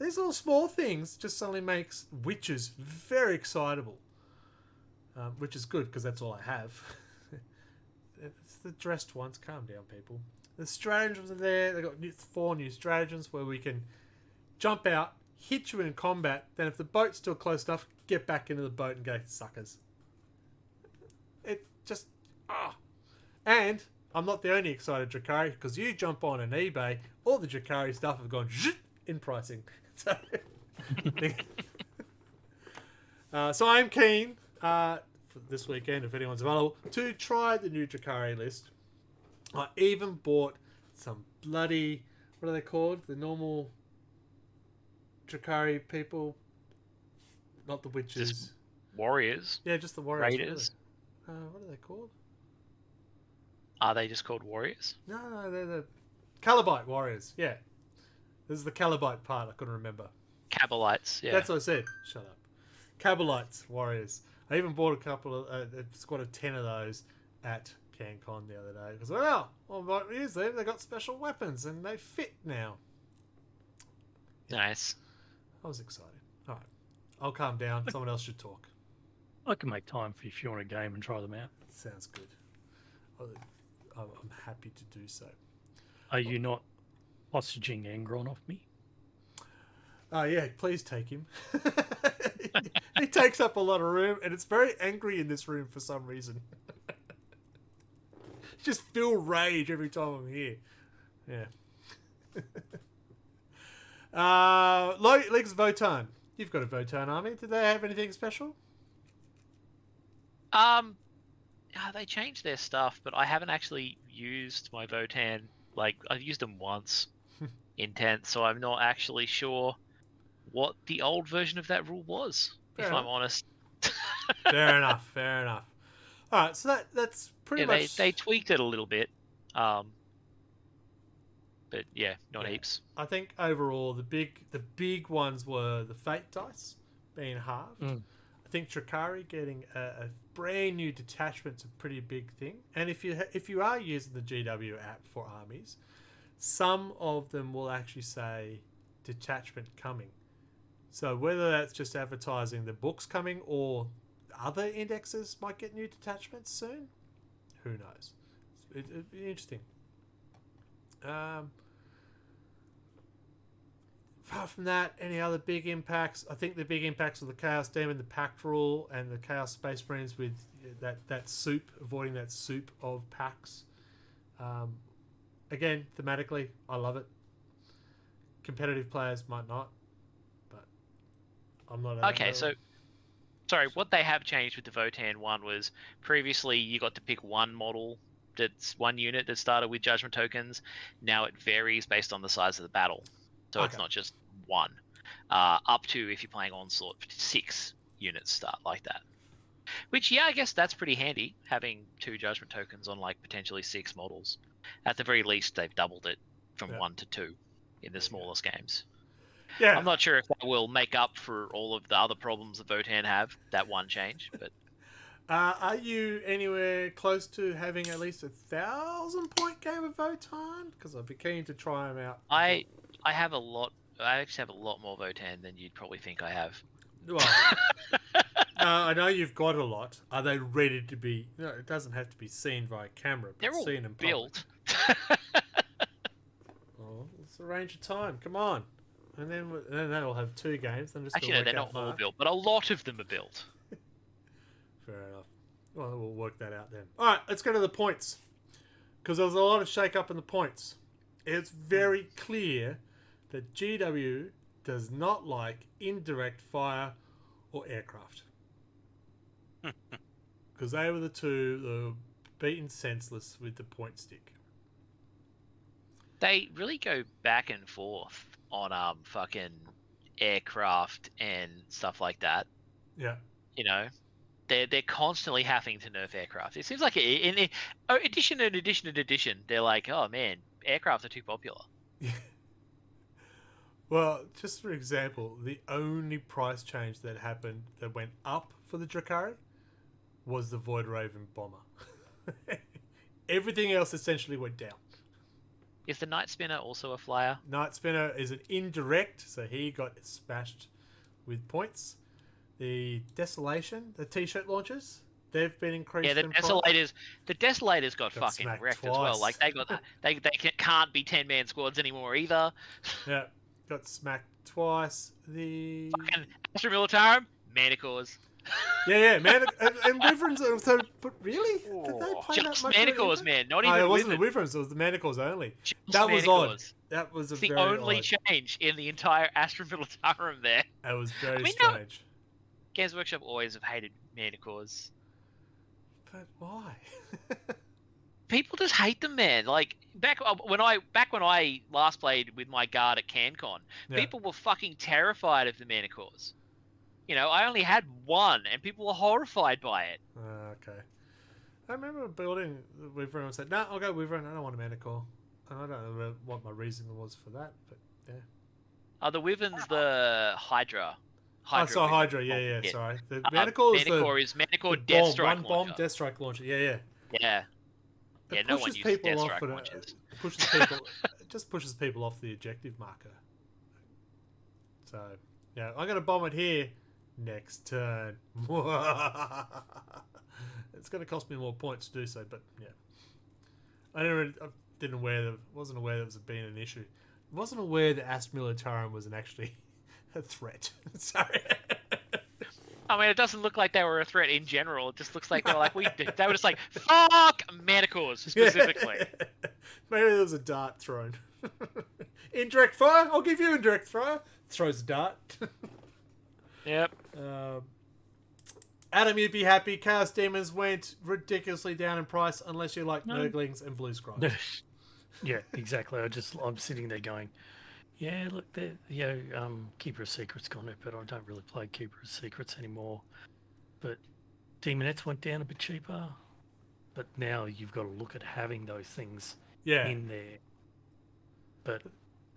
These little small things just suddenly makes witches very excitable. Which is good, because that's all I have. It's the dressed ones. Calm down, people. The stratagems are there. They've got 4 new stratagems where we can jump out, hit you in combat, then if the boat's still close enough, get back into the boat and go, suckers. It just... And I'm not the only excited Drakari, because you jump on an eBay, all the Drakari stuff have gone in pricing. So, so I'm keen for this weekend, if anyone's available, to try the new Drakari list. I even bought some bloody... What are they called? The normal Drakari people. Not the witches. Just warriors? Yeah, just the warriors. Raiders? Really. What are they called? Are they just called warriors? No, they're the Calabite warriors. Yeah. This is the Calabite part I couldn't remember. Cabalites, yeah. That's what I said. Shut up. Cabalites warriors. I even bought a couple of... a squad of 10 of those at CanCon the other day. Because, well, I might use them. They got special weapons and they fit now. Nice. I was excited. All right. I'll calm down. Someone else should talk. I can make time for if you want a game and try them out. Sounds good. I'm happy to do so. Are you not hostage Angron off me? Oh, yeah. Please take him. He takes up a lot of room and it's very angry in this room for some reason. Just feel rage every time I'm here. Yeah. Leagues of Votan. You've got a Votan army. Did they have anything special? They changed their stuff, but I haven't actually used my Votan. Like, I've used them once in 10th, so I'm not actually sure what the old version of that rule was, if I'm honest. Fair enough. All right, so that's pretty much... They tweaked it a little bit. But yeah, not heaps. I think overall the big ones were the Fate dice being halved. I think Drakari getting a brand new detachment's a pretty big thing. And if you are using the GW app for armies, some of them will actually say detachment coming. So whether that's just advertising the books coming or other indexes might get new detachments soon, who knows? It'd be interesting. Apart from that, any other big impacts? I think the big impacts are the Chaos Demon, the Pact Rule, and the Chaos Space Marines with that soup, avoiding that soup of packs. Again, thematically, I love it. Competitive players might not, but I'm not. Okay, so sorry, what they have changed with the Votan one was previously you got to pick one model that's one unit that started with judgment tokens. Now it varies based on the size of the battle, so it's Okay. not just one. Up to, if you're playing onslaught, 6 units start like that. Which, yeah, I guess that's pretty handy, having 2 judgment tokens on like potentially 6 models. At the very least, they've doubled it from 1 to 2 in the smallest games. Yeah. I'm not sure if that will make up for all of the other problems that Votan have, that one change, but Are you anywhere close to having at least 1,000-point game of Votan? Because I'd be keen to try them out. I have a lot. I actually have a lot more Votan than you'd probably think I have. Well, I know you've got a lot. Are they ready to be? No, it doesn't have to be seen via camera, but They're all seen in public. built. Oh, let's arrange a time. Come on, and then that'll have 2 games. Then just Actually, no, they're not all built, but a lot of them are built. Fair enough. Well, we'll work that out then. All right, let's go to the points, because there was a lot of shake-up in the points. It's very clear that GW does not like indirect fire or aircraft, because they were the 2 that were beaten senseless with the point stick. They really go back and forth on fucking aircraft and stuff like that. Yeah. You know, they're constantly having to nerf aircraft. It seems like in addition, they're like, oh man, aircraft are too popular. Well, just for example, the only price change that happened that went up for the Drakari was the Void Raven bomber. Everything else essentially went down. Is the Night Spinner also a flyer? Night Spinner is an indirect, so he got smashed with points. The Desolation, the T-shirt launchers, they've been increased. Yeah, the in price. Desolators got fucking smacked wrecked twice. as well. Like they can't be 10-man squads anymore either. Yeah, got smacked twice. The Fucking Astra Militarum, Manticores. yeah, man, and Wyverns. So, but really, did they play Just that much? Manticores, man. Not even It wasn't the Wyverns. Wyverns; it was the Manticores only. Just That was odd. Manticores. That was It's a the very only odd. change in the entire Astra Militarum there. That was very mean, no. strange. Games Workshop always have hated Manticores. But why? People just hate them, man. Like back when I last played with my guard at CanCon, Yeah. people were fucking terrified of the Manticores. You know, I only had one, and people were horrified by it. Okay. I remember building the Wyvern and said, "No, I'll go Wyvern. I don't want a Manicore." And I don't know what my reasoning was for that, but yeah. Are the Wyverns the Hydra? So Wyvern. Hydra, yeah, Yeah. sorry. The Manicore is Manicore is Manicore the Death bomb, Strike one launcher. bomb Death Strike launcher. Yeah. Yeah. It Yeah, no one pushes uses people Death off Strike at launchers. it just pushes people off the objective marker. So yeah, I'm gonna bomb it here next turn. It's gonna cost me more points to do so, but yeah. Wasn't aware that was being an issue. Wasn't aware that Astra Militarum was actually a threat. Sorry. I mean, it doesn't look like they were a threat in general. It just looks like they were like they were just like fuck Manticores specifically. Maybe there was a dart thrown. Indirect fire. I'll give you indirect fire. Throws a dart. Yep. Adam, you'd be happy. Chaos Demons went ridiculously down in price unless you like No. Nurglings and Blue Scribes. Yeah, exactly. I'm sitting there going, yeah, look, Keeper of Secrets gone up, but I don't really play Keeper of Secrets anymore. But Demonettes went down a bit cheaper, but now you've got to look at having those things Yeah. in there. But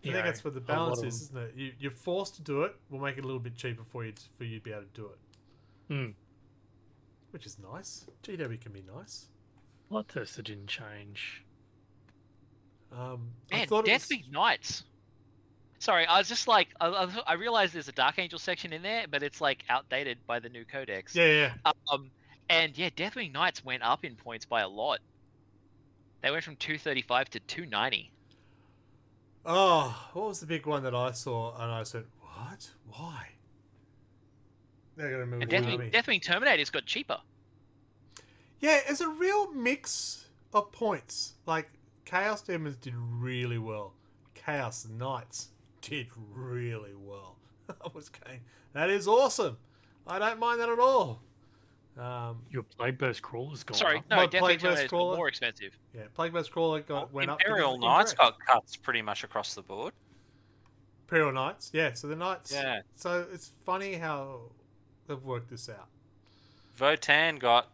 I think that's what the a lot balance of is, isn't it? You're forced to do it. We'll make it a little bit cheaper for you to be able to do it. Mm. Which is nice. GW can be nice. Bloodthirster didn't change. I Man, thought it was... Deathwing Knights. Sorry, I was just like, I realized there's a Dark Angel section in there, but it's like outdated by the new codex. Yeah. And yeah, Deathwing Knights went up in points by a lot. They went from 235 to 290. Oh, what was the big one that I saw? And I said, what? Why? They're going to move And the army. Deathwing Terminators got cheaper. Yeah, it's a real mix of points. Like, Chaos Demons did really well. Chaos Knights did really well. I was going, that is awesome. I don't mind that at all. Your Plague Burst Crawler's gone Sorry, up. no, My definitely Plague Burst Terminators were Crawler? more expensive. Yeah, Plague Burst Crawler went up. Imperial because of Knights indirect. got cuts pretty much across the board. Imperial Knights, yeah. So the Knights. Yeah. So it's funny how they've worked this out. Votan got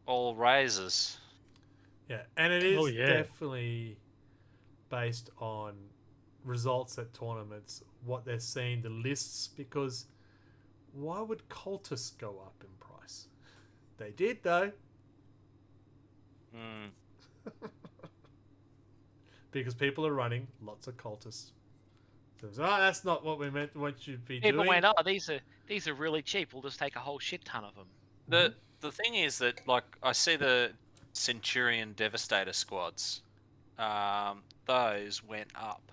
all raises. Yeah, and it is Oh, yeah. definitely based on results at tournaments, what they're seeing, the lists, because why would cultists go up in price? They did, though. Because people are running lots of cultists. So, that's not what we meant. What you'd be People doing. went, oh, these are really cheap. We'll just take a whole shit ton of them. The thing is that, like, I see the Centurion Devastator squads. Those went up.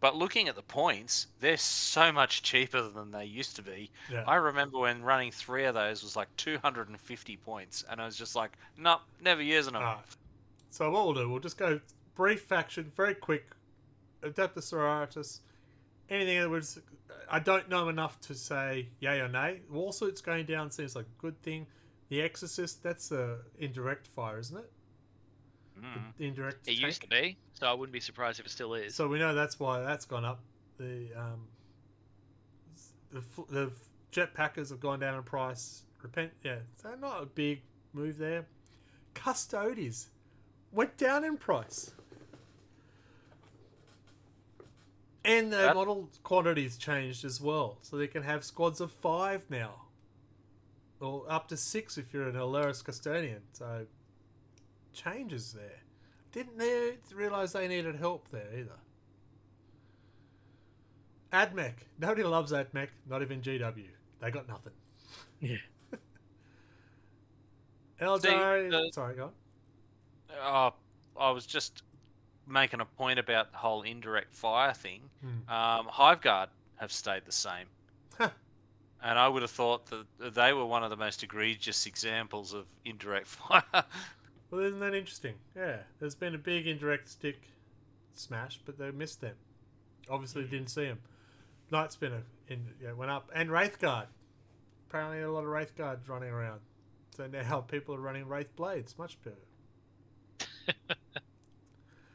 But looking at the points, they're so much cheaper than they used to be. Yeah. I remember when running 3 of those was like 250 points, and I was just like, nope, never using them. Alright. So what we'll do, we'll just go brief faction, very quick. Adeptus Sororitas. Anything that was, I don't know enough to say yay or nay. Wallsuit's going down seems like a good thing. The Exorcist, that's indirect fire, isn't it? The indirect. It used to be, so I wouldn't be surprised if it still is. So we know that's why that's gone up. The jetpackers have gone down in price. So not a big move there. Custodies went down in price. And the model quantities changed as well. So they can have squads of 5 now. Or up to 6 if you're an Alaris Custodian. So changes there. Didn't they realise they needed help there either. AdMech. Nobody loves AdMech. Not even GW. They got nothing. Yeah. Eldari. Sorry, go on. I was just making a point about the whole indirect fire thing. Hiveguard have stayed the same. Huh. And I would have thought that they were one of the most egregious examples of indirect fire. Well, isn't that interesting? Yeah, there's been a big indirect stick smash, but they missed them. Obviously, didn't see them. Night Spinner went up, and Wraithguard. Apparently, a lot of Wraithguards running around. So now people are running Wraith Blades, much better.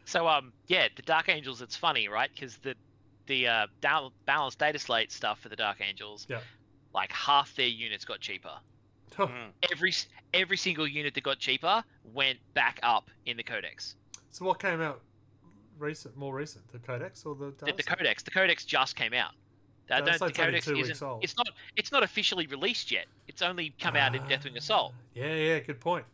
So the Dark Angels, it's funny, right? Because the balanced data slate stuff for the Dark Angels, like half their units got cheaper. Every single unit that got cheaper went back up in the Codex. So what came out more recent? The Codex or the The Codex? The Codex just came out. The Codex isn't. It's not officially released yet. It's only come out in Deathwing Assault. Yeah, good point.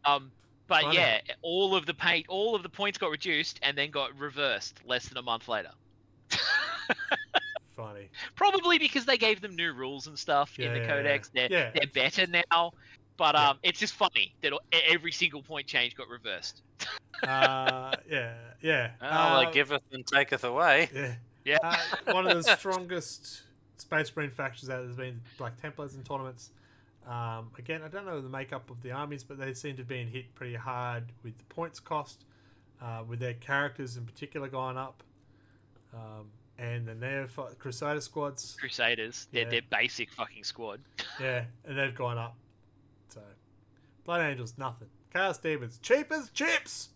But Funny. yeah, all of the points got reduced and then got reversed less than a month later. Funny. Probably because they gave them new rules and stuff in the Codex. They're better now. But it's just funny that every single point change got reversed. Like Giveth and Taketh away. Yeah. One of the strongest Space Marine factions out has been Black Templars in tournaments. Again, I don't know the makeup of the armies, but they seem to have been hit pretty hard with the points cost, with their characters in particular going up. And the Crusader squads. Crusaders, their basic fucking squad. Yeah, and they've gone up. So, Blood Angels, nothing. Chaos Demons, cheap as chips!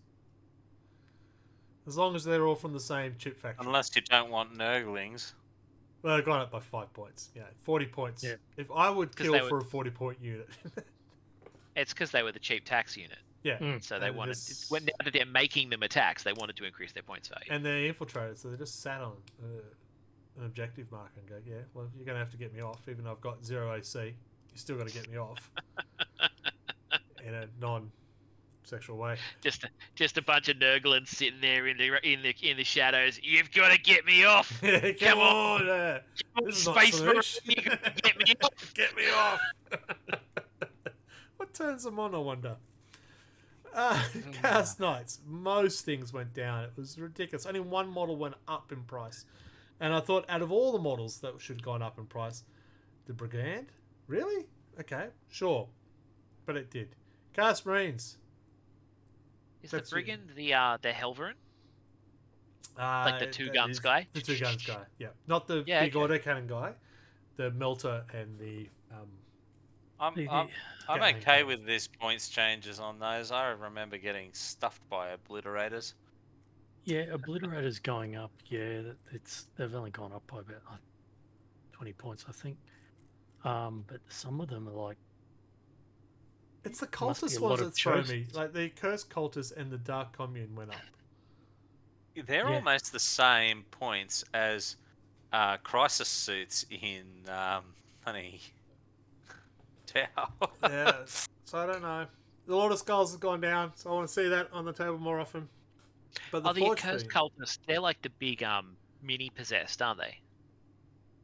As long as they're all from the same chip factory. Unless you don't want Nurglings. Well, they've gone up by 5 points. 40 points. Yeah. If I would kill for a 40-point unit. It's because they were the cheap tax unit. Yeah. So they wanted, now that they're making them attacks, they wanted to increase their points value. And they're infiltrated, so they just sat on an objective marker and go, yeah, well, you're going to have to get me off, even though I've got 0 AC. You still got to get me off. In a non-sexual way. Just a bunch of Nurglings sitting there in the shadows. You've got to get me off. Come on. This is Space Marine, you got to get me off. Get me off. What turns them on, I wonder? Chaos Knights. Most things went down. It was ridiculous. Only one model went up in price. And I thought out of all the models that should have gone up in price, the Brigand? Really? Okay, sure. But it did. Chaos Marines. Is That's the it. brigand the Helverin? Like the two that guns is guy? The two guns guy. Yeah, not the Yeah, big okay. autocannon guy. The melter and the I'm The- I'm, the- I'm Gatling okay guns. with this points changes on those. I remember getting stuffed by obliterators. Yeah, obliterators going up. Yeah, they've only gone up by about 20 points, I think. But some of them are like It's the must be cultist a ones lot that of throw me. choices. Like the cursed cultist and the dark commune went up. They're Yeah. almost the same points as crisis suits in Honey Tower. Yeah, so I don't know. The Lord of Skulls has gone down, so I want to see that on the table more often. But the Oh, the Forge accursed Fiend, cultists. They're like the big mini possessed, aren't they?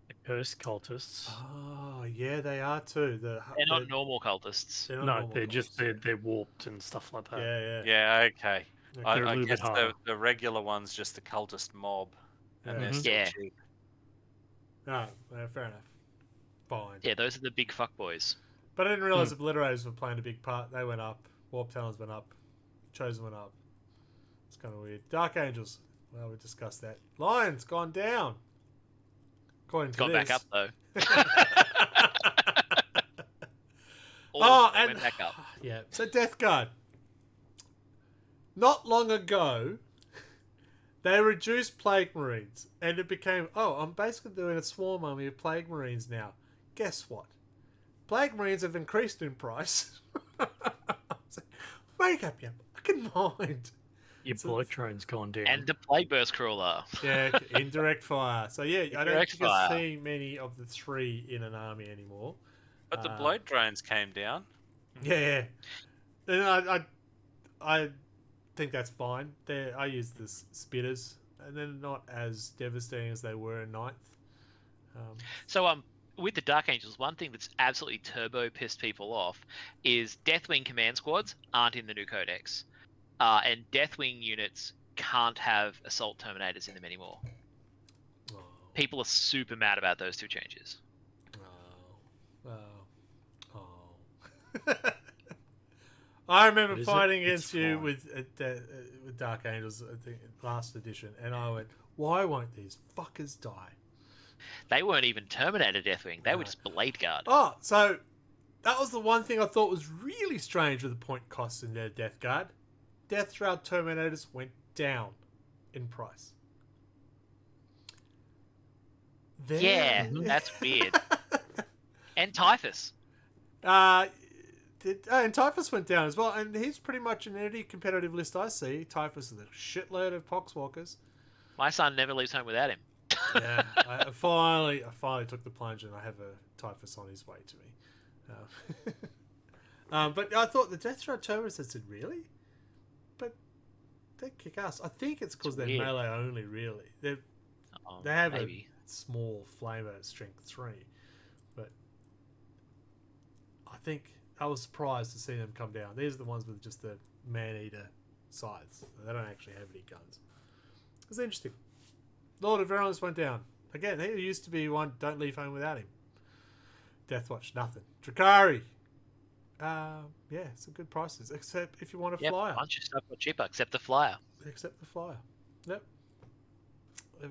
The cursed cultists. oh yeah, they are too. They're not normal cultists. They're not No, normal they're just cultists, they're warped and stuff like that. yeah, yeah, Yeah, okay. yeah. They're a I little bit guess harder. the regular one's just the cultist mob, and Yeah. they're Mhm. still Yeah. cheap. No, fair enough. Fine. Yeah, those are the big fuckboys. But I didn't realize Obliterators were playing a big part. They went up. Warp Talons went up. Chosen went up. It's kind of weird. Dark Angels. Well, we discussed that. Lions gone down. According It's to gone this. back up though. All Oh, of them and went back up. yeah. So Death Guard. Not long ago, they reduced Plague Marines, and it became, oh, I'm basically doing a swarm army of Plague Marines now. Guess what? Plague Marines have increased in price. Make up your fucking mind. Your So- blood train's gone down. And the plague burst crawler. Yeah, indirect fire. So yeah, I don't Indirect think I fire. see many of the three in an army anymore. But the blood drones came down. Yeah, and I think that's fine. I use the spitters, and they're not as devastating as they were in ninth. So with the Dark Angels, one thing that's absolutely turbo pissed people off is Deathwing command squads aren't in the new codex, and Deathwing units can't have assault terminators in them anymore. Oh, People are super mad about those two changes. I remember What is it? fighting It's against you fine. with Dark Angels, I think, last edition, and I went, "Why won't these fuckers die?" They weren't even Terminator Deathwing; they were No. just Blade Guard. Oh, so that was the one thing I thought was really strange with the point costs in their Death Guard. Death Shroud Terminators went down in price. Yeah, that's weird. And Typhus. And Typhus went down as well, and he's pretty much in any competitive list I see. Typhus is a shitload of poxwalkers. My son never leaves home without him. Yeah, I finally took the plunge, and I have a Typhus on his way to me. But I thought the Death Shroud Terminators, I said, really? But they kick ass. I think it's because they're weird. melee only, really. They have Maybe. a small flamer strength 3, but I think I was surprised to see them come down. These are the ones with just the man-eater scythes. They don't actually have any guns. It's interesting. Lord of Realms went down. Again, he used to be one, don't leave home without him. Deathwatch, nothing. Drakari. Yeah, some good prices. Except if you want a Yeah, a flyer. bunch of stuff got cheaper, except the flyer. Except the flyer. Yep.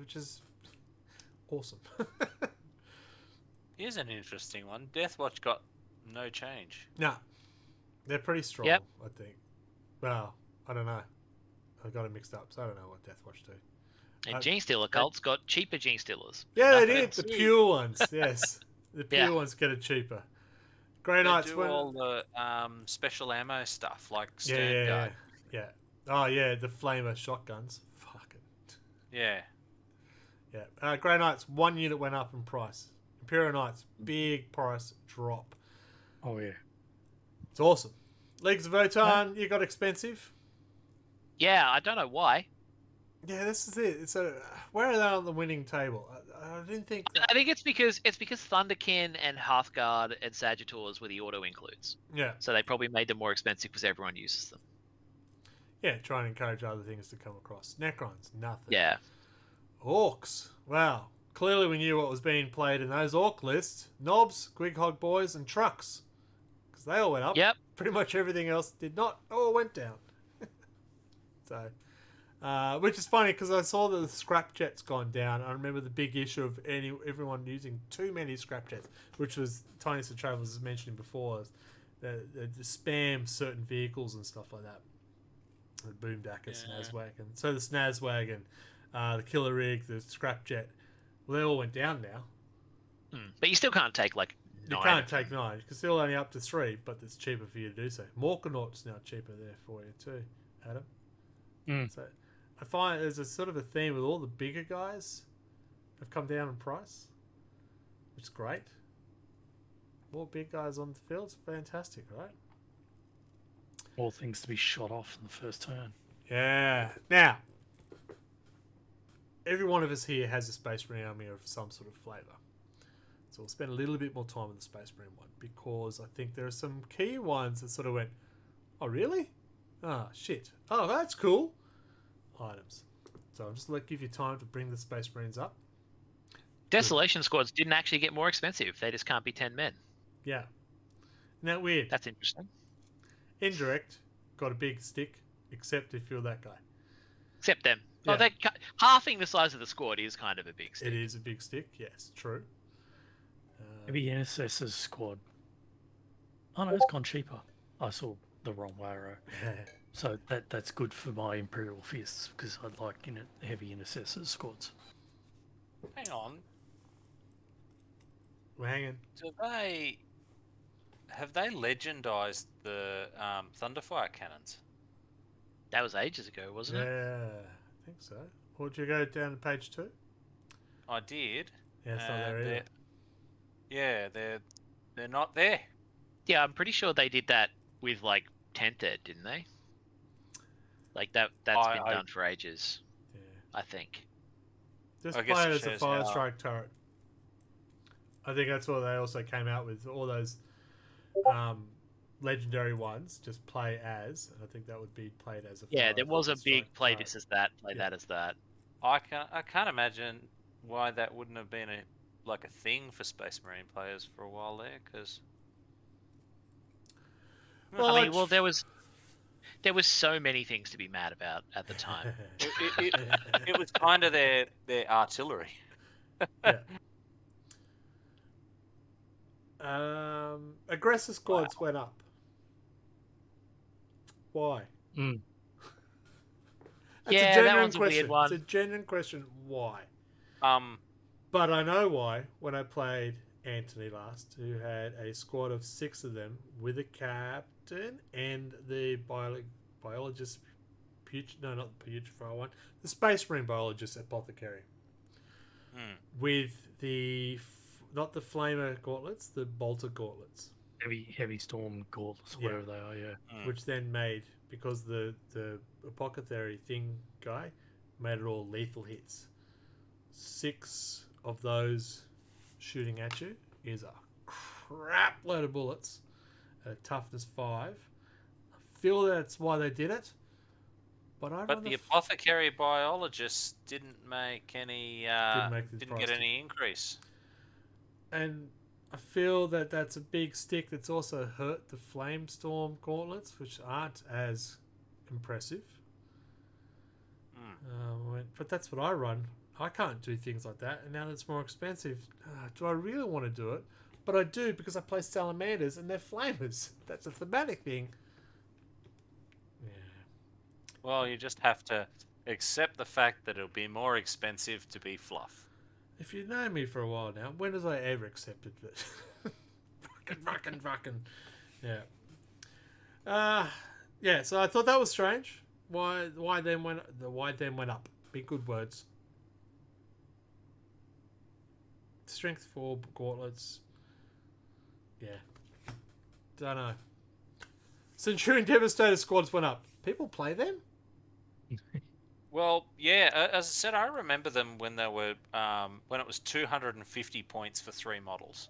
Which is awesome. Here's an interesting one. Deathwatch got no change. Nah. They're pretty strong, Yep. I think. Well, I don't know. I got it mixed up, so I don't know what Deathwatch do. And Gene Stealer cults got cheaper Gene Stealers. Yeah, they Nothing did. else. The pure ones, yes. The pure Yeah. ones get it cheaper. Grey They Knights do went... all the special ammo stuff like Yeah, Stern yeah. Guard. Oh, yeah, the flamer shotguns. Fuck it. Yeah. Yeah. Grey Knights, 1 unit went up in price. Imperial Knights, big price drop. Oh yeah. It's awesome. Leagues of Votan, you got expensive. Yeah, I don't know why. Yeah, this is it. So, where are they on the winning table? I didn't think. I think it's because Thunderkin and Hearthguard and Sagittars were the auto includes, Yeah, so they probably made them more expensive because everyone uses them. yeah. Try and encourage other things to come across. Necrons, nothing. Yeah, Orcs. Wow. Clearly, we knew what was being played in those orc lists: knobs, Gwighog boys, and trucks, because they all went up. Yep. Pretty much everything else did not. All went down. So, which is funny because I saw that the scrap jet's gone down. I remember the big issue of everyone using too many scrap jets, which was Tiniest of Travels was mentioning before. The spam certain vehicles and stuff like that. The Boomdacker, Snazwagon. So the Snazwagon, the Killer Rig, the scrap jet, well, they all went down now. But you still can't take like You 9. can't take 9. You can still only up to 3, but it's cheaper for you to do so. Morkonaut's now cheaper there for you too, Adam. So I find there's a sort of a theme with all the bigger guys have come down in price, which is great. More big guys on the field, fantastic, right? All things to be shot off in the first turn. Yeah. Now, every one of us here has a Space Marine army of some sort of flavour. So we'll spend a little bit more time with the Space Marine one because I think there are some key ones that sort of went, oh, really? Ah, shit. Oh, that's cool. Items. So I'm just going to give you time to bring the Space Marines up. Desolation squads didn't actually get more expensive. They just can't be 10 men. Yeah. Isn't that weird? That's interesting. Indirect, got a big stick, except if you're that guy. Except them. Yeah. Oh, they halving the size of the squad is kind of a big stick. It is a big stick, yes, true. Maybe NSS's squad. Oh no, it's gone cheaper. I saw the wrong way around. So that's good for my Imperial Fists because I like heavy intercessors squads. Hang on. We're hanging. Have they legendized the Thunderfire cannons? That was ages ago, wasn't it? Yeah, I think so. Or did you go down to page 2? I did. Yeah, it's not there either. Yeah, they're not there. Yeah, I'm pretty sure they did that with like Tented, didn't they? Like that's been done for ages. Yeah. I think. Just I guess play it it as a shows fire how- strike turret. I think that's what they also came out with. All those legendary ones, just play as. And I think that would be played as a Yeah, there was a strike big play turret. this as that, play Yeah. that as that. I can't imagine why that wouldn't have been a thing for Space Marine players for a while there, because Well, I mean, there was so many things to be mad about at the time. it was kind of their artillery. Yeah. Aggressor squads went up. Why? Mm. That's Yeah, a that genuine one's a weird question. one. It's a genuine question. Why? Um, But I know why. When I played Anthony last, who had a squad of 6 of them with a captain and the biologist, no, not the Putrefy one, the Space Marine biologist apothecary, with the not the Flamer gauntlets, the Bolter gauntlets, Heavy storm gauntlets, Yeah. whatever they are. Yeah. which then made, because the apothecary thing guy made it all lethal hits. 6 of those shooting at you is a crap load of bullets at a toughness 5. I feel that's why they did it. But the apothecary biologist didn't make any. Didn't get any increase. And I feel that that's a big stick that's also hurt the Flamestorm gauntlets, which aren't as impressive. But that's what I run. I can't do things like that, and now that it's more expensive, do I really want to do it? But I do because I play Salamanders and they're flamers. That's a thematic thing. Yeah. Well, you just have to accept the fact that it'll be more expensive to be fluff. If you know me for a while now, when has I ever accepted that? Fucking. Yeah. Yeah, so I thought that was strange. Why then went up? Big good words. Strength 4 gauntlets. Yeah. Don't know. Centurion Devastator squads went up. People play them? Well, yeah, as I said, I remember them when they were when it was 250 points for 3 models.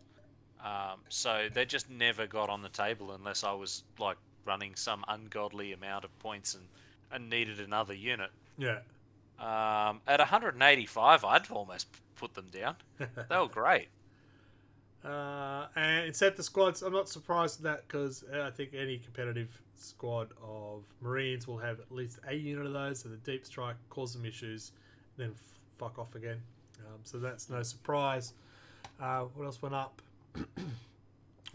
So they just never got on the table unless I was like running some ungodly amount of points and needed another unit. Yeah. At 185, I'd almost put them down. They were great. And except the squads, I'm not surprised at that because I think any competitive squad of Marines will have at least a unit of those. So the deep strike cause them issues, then fuck off again. So that's no surprise. What else went up?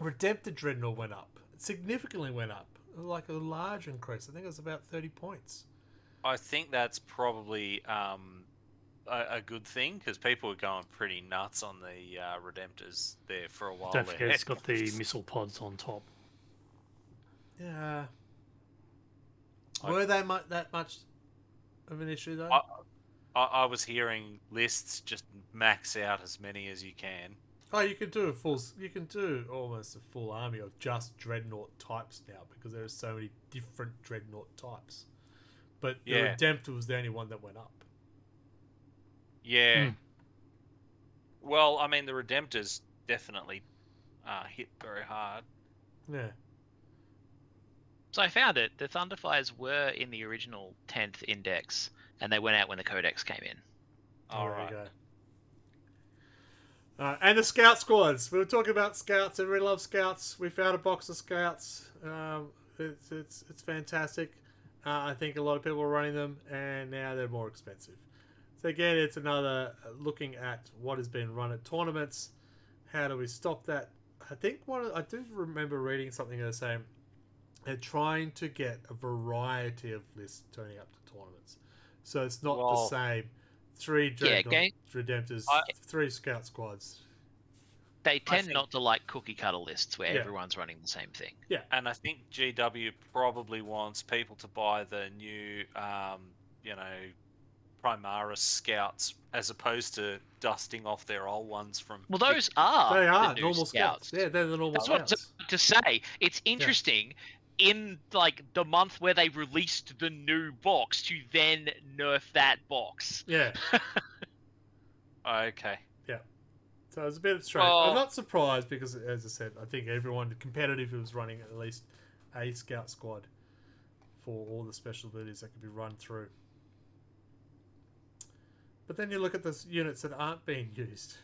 Redemptor Dreadnought went up. It significantly went up. Like a large increase. I think it was about 30 points. I think that's probably a good thing because people were going pretty nuts on the Redemptors there for a while. Don't forget, it's got the missile pods on top. Yeah. Were they that much of an issue though? I was hearing lists just max out as many as you can. Oh, you can do you can do almost a full army of just Dreadnought types now because there are so many different Dreadnought types. But the Redemptor was the only one that went up. Yeah. Well, I mean, the Redemptors definitely hit very hard. Yeah. So I found it. The Thunderfires were in the original 10th index, and they went out when the Codex came in. All there right. you go. And the Scout squads. We were talking about Scouts. Everybody loves Scouts. We found a box of Scouts. It's fantastic. I think a lot of people are running them, and now they're more expensive. So again, it's another looking at what has been run at tournaments. How do we stop that? I think I do remember reading something that saying they're trying to get a variety of lists turning up to tournaments. So it's not the same 3 Redemptors, 3 Scout squads. They tend not to like cookie cutter lists where everyone's running the same thing. Yeah, and I think GW probably wants people to buy the new, Primaris Scouts as opposed to dusting off their old ones from. Well, those are the new normal scouts. Yeah, they're the normal Scouts. That's what to say. It's interesting in like the month where they released the new box to then nerf that box. Yeah. Okay. Yeah. So it's a bit strange. I'm not surprised because, as I said, I think everyone competitive was running at least a Scout squad for all the special abilities that could be run through. But then you look at the units that aren't being used.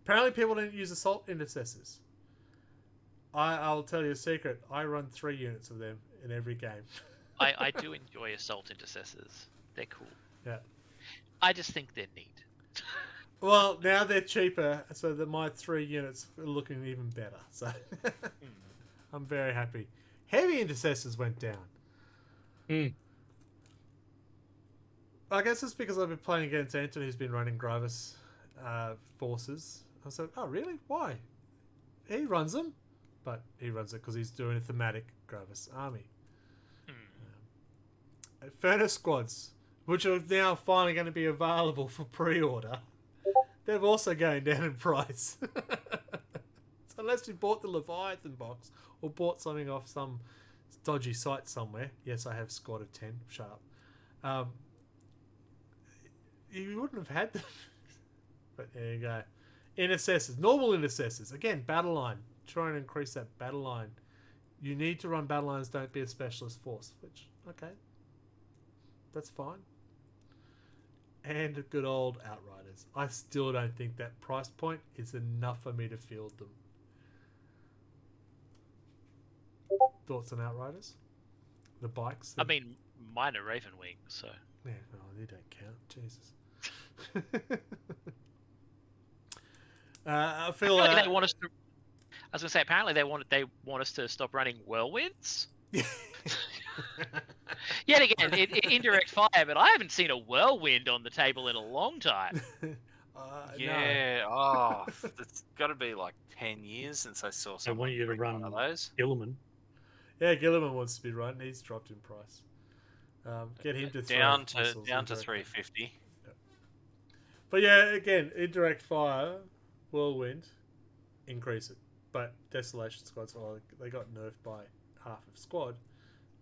Apparently people don't use assault intercessors. I'll tell you a secret. I run 3 units of them in every game. I do enjoy assault intercessors. They're cool. Yeah. I just think they're neat. Well, now they're cheaper, so that my 3 units are looking even better. So I'm very happy. Heavy intercessors went down. I guess it's because I've been playing against Anthony, who's been running Gravis forces. I said, oh, really? Why? He runs them. But he runs it because he's doing a thematic Gravis army. Furnace squads, which are now finally going to be available for pre-order, they're also going down in price. So unless you bought the Leviathan box or bought something off some dodgy site somewhere, yes, I have squad of 10, shut up, you wouldn't have had them. But there you go. Intercessors, normal intercessors. Again, battle line. Try and increase that battle line. You need to run battle lines, don't be a specialist force. Which, okay. That's fine. And a good old Outriders. I still don't think that price point is enough for me to field them. Thoughts on Outriders? The bikes? I mean, mine are Ravenwing, so... Yeah, no, they don't count. Jesus. I feel like they want us to... I was going to say, apparently they want us to stop running Whirlwinds. Yet again, indirect fire, but I haven't seen a Whirlwind on the table in a long time. No. It's got to be like 10 years since I saw something. I want you to run one of those. Gilliman. Yeah, Gilliman wants to be run. He's dropped in price. Get him to down to 350. Yep. But yeah, again, indirect fire, Whirlwind, increase it. But Desolation squads, they got nerfed by half of squad.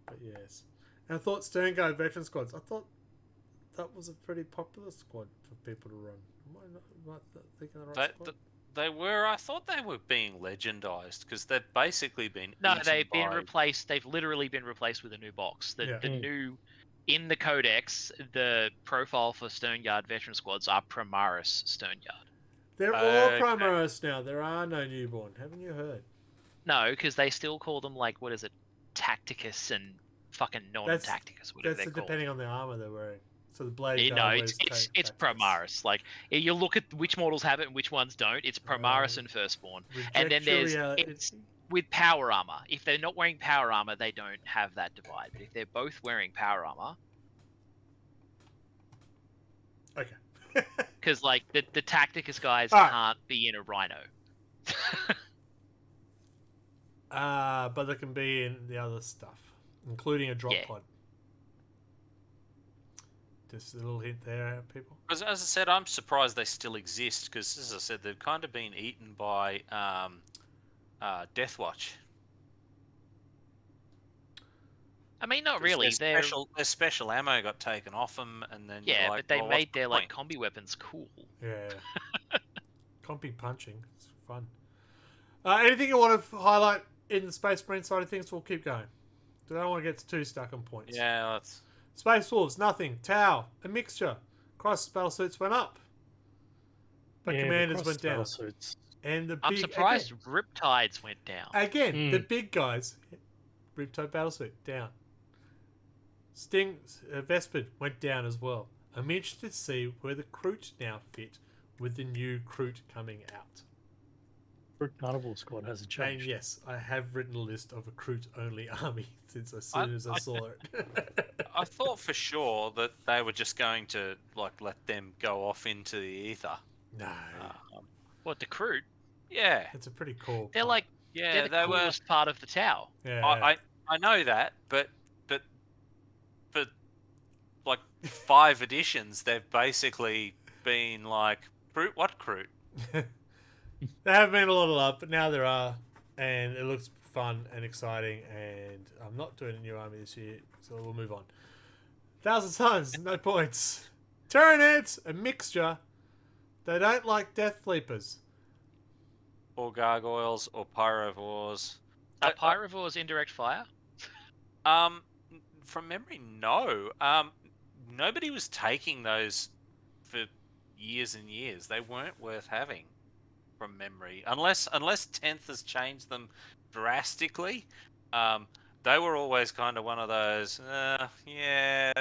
But yes. And I thought Sternguard veteran squads, I thought that was a pretty popular squad for people to run. Am I not thinking the right squad? They were. I thought they were being legendized because they've basically been. No, they've been replaced. They've literally been replaced with a new box. The new in the Codex, the profile for Sternguard veteran squads are Primaris Sternguard. They're all Primaris now. There are no newborn. Haven't you heard? No, because they still call them like what is it, Tacticus and fucking non-Tacticus, whatever That's they're called. depending on the armor they're wearing. So the blade You guard know, wears it's Tacticus. Primaris. Like you look at which models have it and which ones don't. It's Primaris and Firstborn, and then Reject your there's reality. it's with power armor. If they're not wearing power armor, they don't have that divide. But if they're both wearing power armor, Okay. because like the Tacticus guys Alright. can't be in a Rhino. But they can be in the other stuff, including a drop Yeah. pod. Just a little hint there, people. As I said, I'm surprised they still exist because, as I said, they've kind of been eaten by Deathwatch. I mean, not really. Their special ammo got taken off them, and then Yeah, you're like, but they well, what's made the their like point? combi weapons cool. Yeah. Compy punching. It's fun. Anything you want to highlight in the Space Marine side of things? We'll keep going. I don't want to get too stuck on points. Yeah, that's Space Wolves, nothing. Tau, a mixture. Crisis battle suits went up. But Yeah, the commanders cross went down. battlesuits. And the I'm big surprised Riptides went down. Again, the big guys. Riptide battlesuit down. Sting Vespid went down as well. I'm interested to see where the Kroot now fit with the new Kroot coming out. Fruit Carnival Squad hasn't And changed. yes, I have written a list of a Kroot only army since as soon as I saw it. I thought for sure that they were just going to like let them go off into the ether. No, What, the Kroot? Yeah, it's a pretty cool. They're part. like yeah, they're the they were. coolest part of the Tau. Yeah, I know that, but for like 5 editions, they've basically been like Kroot. What Kroot? There have been a lot of love, but now there are, and it looks fun and exciting. And I'm not doing a new army this year, so we'll move on. 1,000 Suns, no points. Tyranids, a mixture. They don't like Death Sleepers. Or gargoyles or pyrovores. Are Pyrovores indirect fire? From memory, no. Nobody was taking those for years and years. They weren't worth having, from memory, unless 10th has changed them drastically. They were always kind of one of those. Yeah,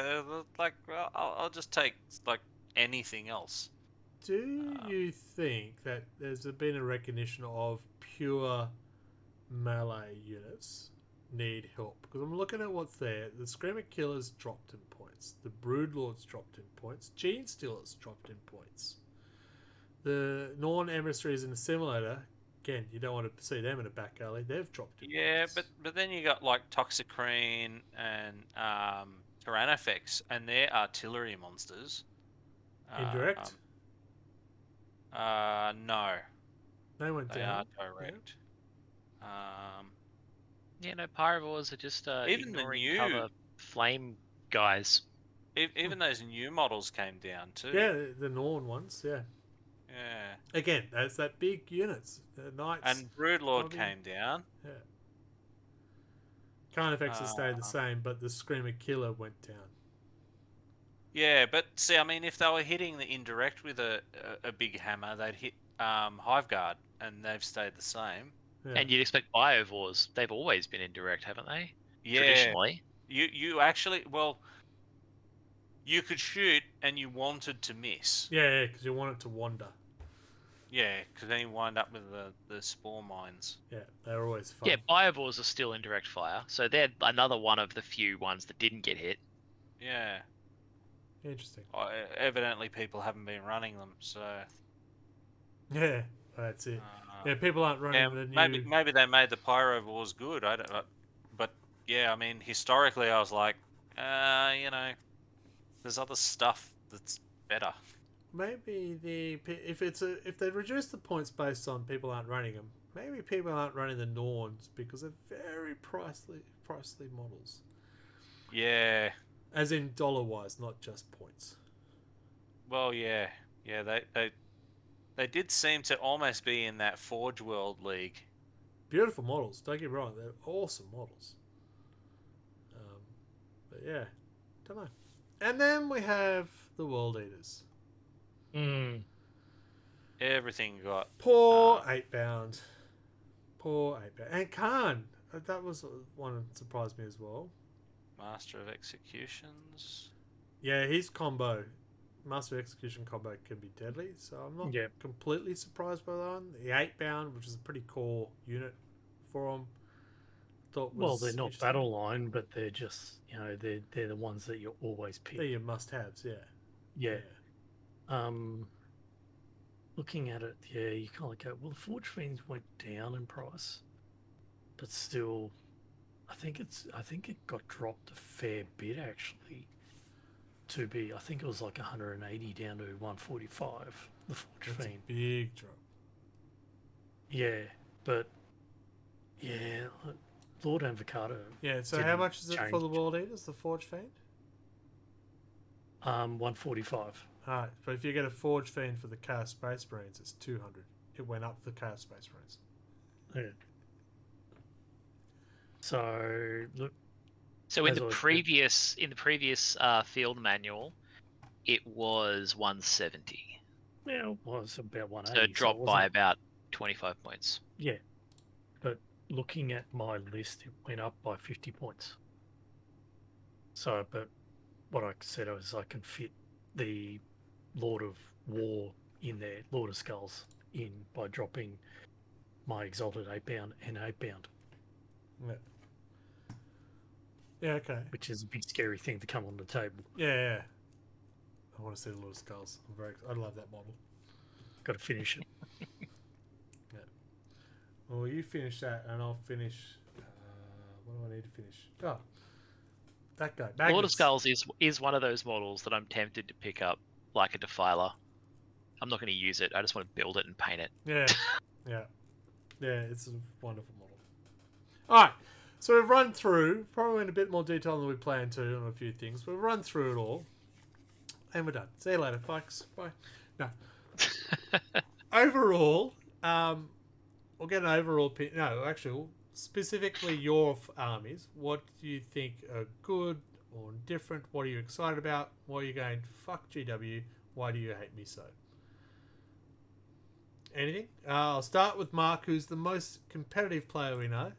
like I'll just take like anything else. Do you think that there's been a recognition of pure melee units need help? Because I'm looking at what's there. The Screamer Killers dropped in points. The Broodlords dropped in points. Gene Stealers dropped in points. The Norn Emissaries in the Simulator, again, you don't want to see them in a back alley. They've dropped in points. But then you got like Toxicrene and Tyrannofex, and they're artillery monsters. Indirect? No, They went they down. are direct. Yeah, no, Pyrovores are just Even the ignoring new- cover flame guys. Even those new models came down too. Yeah, the Norn ones, yeah. Yeah. Again, that's that big units. The Knights. And Broodlord Probably- came down. Yeah. Carnifex stayed the same, but the Screamer Killer went down. Yeah, but see, I mean, if they were hitting the indirect with a big hammer, they'd hit Hiveguard, and they've stayed the same. Yeah. And you'd expect Biovores. They've always been indirect, haven't they? Yeah. Traditionally. You actually, well, you could shoot and you wanted to miss. Yeah, because you want it to wander. Yeah, because then you wind up with the spore mines. Yeah, they're always fun. Yeah, Biovores are still indirect fire, so they're another one of the few ones that didn't get hit. Yeah. Interesting. Evidently, people haven't been running them, so. Yeah, that's it. Yeah, people aren't running the new... Maybe they made the Pyrovores good. I don't. But yeah, I mean, historically, I was like, you know, there's other stuff that's better. Maybe if they reduce the points based on people aren't running them, maybe people aren't running the Norns because they're very pricey models. Yeah. As in dollar-wise, not just points. Well, yeah. They did seem to almost be in that Forge World League. Beautiful models, don't get me wrong, they're awesome models. But yeah, don't know. And then we have the World Eaters. Everything got Poor 8-bound. Poor 8-bound. And Khan. That was one that surprised me as well. Master of Executions. Yeah, his combo, Master Execution combo, can be deadly. So I'm not Yeah. completely surprised by that one. The 8-bound, which is a pretty core unit for him, thought was Well, they're not interesting. battle line, but they're just, you know, they're the ones that you always pick. They're your must-haves, yeah. Yeah. Looking at it, yeah, you kind of go, well, the Forge Fiends went down in price, but still, I think it got dropped a fair bit actually. To be, I think it was like 180 down to 145. The Forge That's Fiend. a big drop. Yeah, but yeah, Lord Avocado. Yeah, so how didn't much is it for change. the World Eaters, the Forge Fiend? 145. Alright, but if you get a Forge Fiend for the Chaos Space Marines, it's 200. It went up for the Chaos Space Marines. Yeah. So look. So in As the I said- previous field manual, it was 170. Yeah, it was about 180. So it dropped wasn't- by about 25 points. Yeah, but looking at my list, it went up by 50 points. So, but what I said was I can fit the Lord of War in there, Lord of Skulls in by dropping my Exalted 8-bound and 8-bound, Yeah. Yeah, okay. which is a big scary thing to come on the table. Yeah. I want to see the Lord of Skulls. I love that model. Got to finish it. Well, you finish that, and I'll finish. What do I need to finish? Oh, that guy. Lord of Magnus. Skulls is one of those models that I'm tempted to pick up like a Defiler. I'm not going to use it. I just want to build it and paint it. Yeah. It's a wonderful model. All right, so we've run through, probably in a bit more detail than we planned to on a few things. We've run through it all, and we're done. See you later, folks. Bye. No. Overall, we'll get an overall opinion. No, actually, specifically your armies. What do you think are good or different? What are you excited about? What are you going, fuck GW? Why do you hate me so? Anything? I'll start with Mark, who's the most competitive player we know.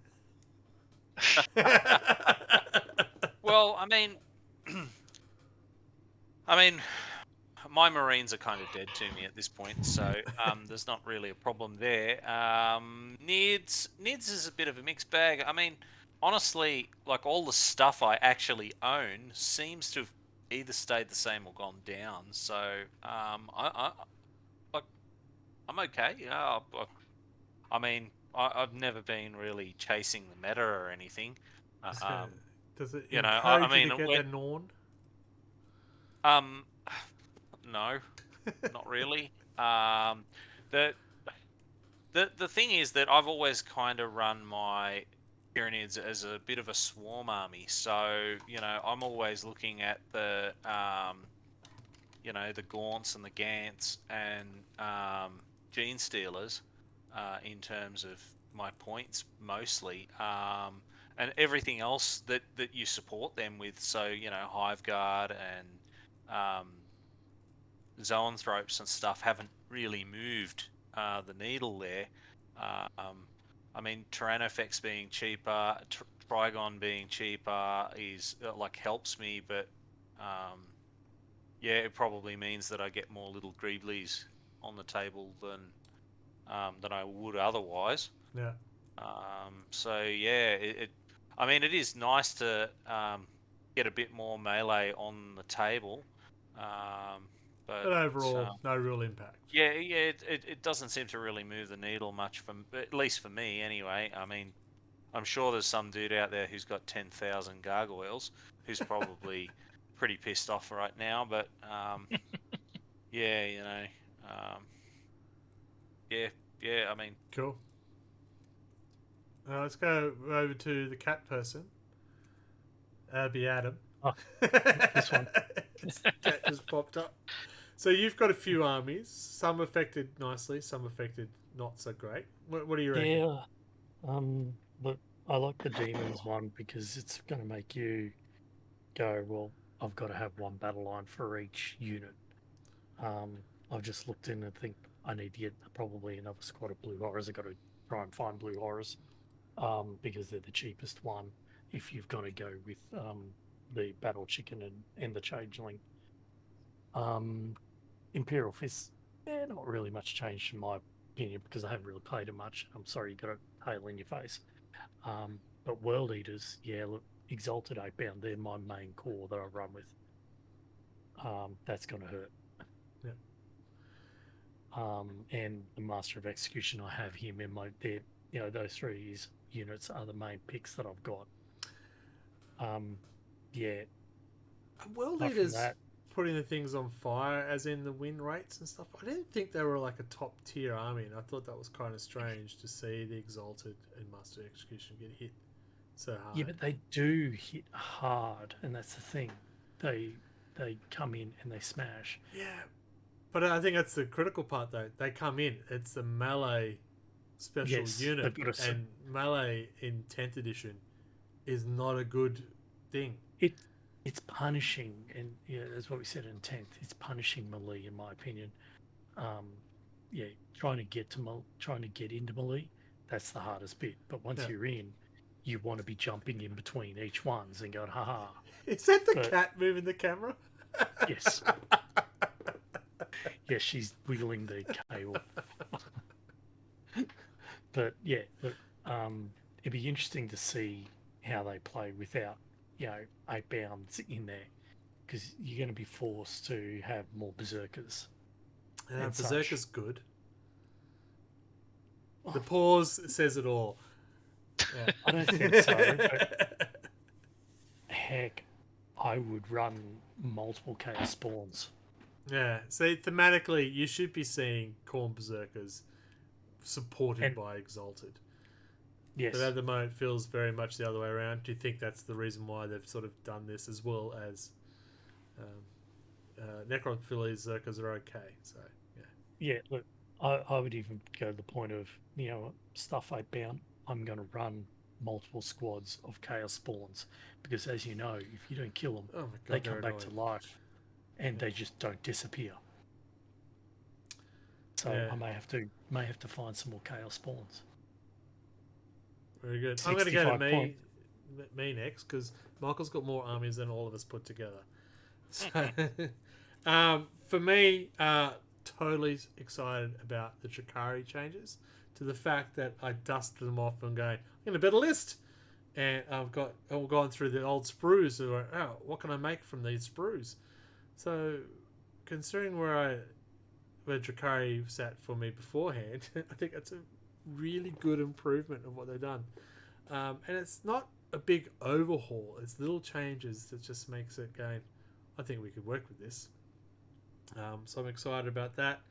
Well, I mean, my Marines are kind of dead to me at this point, so there's not really a problem there. Nids is a bit of a mixed bag. I mean, honestly, like all the stuff I actually own seems to have either stayed the same or gone down. So I'm okay. I mean, I've never been really chasing the meta or anything. Does it you know, encourage I mean, you to get when- the Norn? No, not really. The thing is that I've always kind of run my Tyranids as a bit of a swarm army. So, you know, I'm always looking at the the Gaunts and the Gants and Gene Stealers in terms of my points mostly. And everything else that you support them with. So, you know, Hive Guard and Zoanthropes and stuff haven't really moved the needle there. I mean, Tyrannofex being cheaper, Trigon being cheaper is helps me, but yeah, it probably means that I get more little Greeblies on the table than I would otherwise. Yeah. So yeah, I mean, it is nice to get a bit more melee on the table. But overall, no real impact. Yeah, it doesn't seem to really move the needle much, at least for me anyway. I mean, I'm sure there's some dude out there who's got 10,000 gargoyles who's probably pretty pissed off right now, but yeah, you know, yeah, I mean... Cool. Let's go over to the cat person. That'd be Adam. Oh, this one. Cat just popped up. So you've got a few armies. Some affected nicely, some affected not so great. What do you reckon? Yeah. But I like the demons one because it's going to make you go, well, I've got to have one battle line for each unit. I've just looked in and think I need to get probably another squad of blue horrors. I've got to try and find blue horrors because they're the cheapest one if you've got to go with the battle chicken and the changeling. Imperial Fist, not really much changed in my opinion because I haven't really played it much. I'm sorry, you got a tail in your face. But World Eaters, yeah, look, Exalted 8-bound, they're my main core that I run with. That's going to hurt. Yeah. And the Master of Execution, I have him in my, those three units are the main picks that I've got. Yeah. World Apart from Eaters that, putting the things on fire, as in the win rates and stuff. I didn't think they were like a top tier army, and I thought that was kind of strange to see the Exalted and Master Execution get hit so hard. yeah, but they do hit hard, and that's the thing. They come in and they smash. Yeah, but I think that's the critical part, though. They come in. It's the melee special unit, and melee in 10th edition is not a good thing. It's punishing, and yeah, that's what we said in 10th. It's punishing melee, in my opinion. Trying to get into melee, that's the hardest bit. But once you're in, you want to be jumping in between each ones and going, haha. Is that the cat moving the camera? Yes. Yeah, she's wiggling the cable. But yeah, look, it'd be interesting to see how they play without, 8-bounds in there, because you're going to be forced to have more berserkers. Berserker's good. The pause says it all. Yeah. I don't think so. But heck, I would run multiple chaos spawns. Yeah. See, thematically, you should be seeing Khorne Berserkers supported by Exalted. Yes. But at the moment, it feels very much the other way around. Do you think that's the reason why they've sort of done this, as well as Necron Berserkers are okay? So yeah. Look, I would even go to the point of stuff 8-bound. I'm going to run multiple squads of chaos spawns because, as you know, if you don't kill them, they come back to life, and they just don't disappear. So I may have to find some more chaos spawns. Very good. I'm going to go to me next because Michael's got more armies than all of us put together. So, for me, totally excited about the Chikari changes, to the fact that I dusted them off and going, I'm going to build a list. And I've gone through the old sprues. And what can I make from these sprues? So, considering where Chikari sat for me beforehand, I think that's a really good improvement of what they've done. And it's not a big overhaul. It's little changes that just makes it going, I think we could work with this. So I'm excited about that.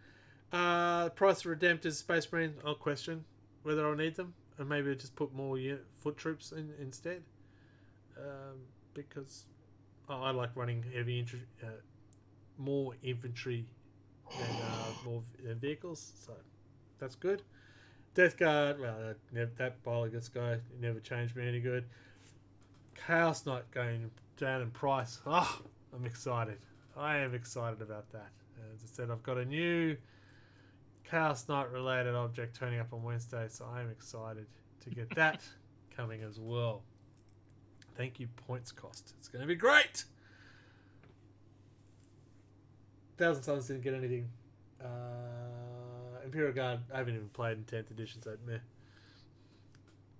Price of Redemptors, Space Marines, I'll question whether I'll need them, and maybe just put more foot troops in instead. Because I like running more infantry than more vehicles, so that's good. Death Guard, well, that Biologus guy never changed me any good. Chaos Knight going down in price. Oh, I'm excited. I am excited about that. As I said, I've got a new Chaos Knight related object turning up on Wednesday, so I am excited to get that coming as well. Thank you, Points Cost. It's going to be great. Thousand Suns didn't get anything. Imperial Guard, I haven't even played in 10th edition, so meh.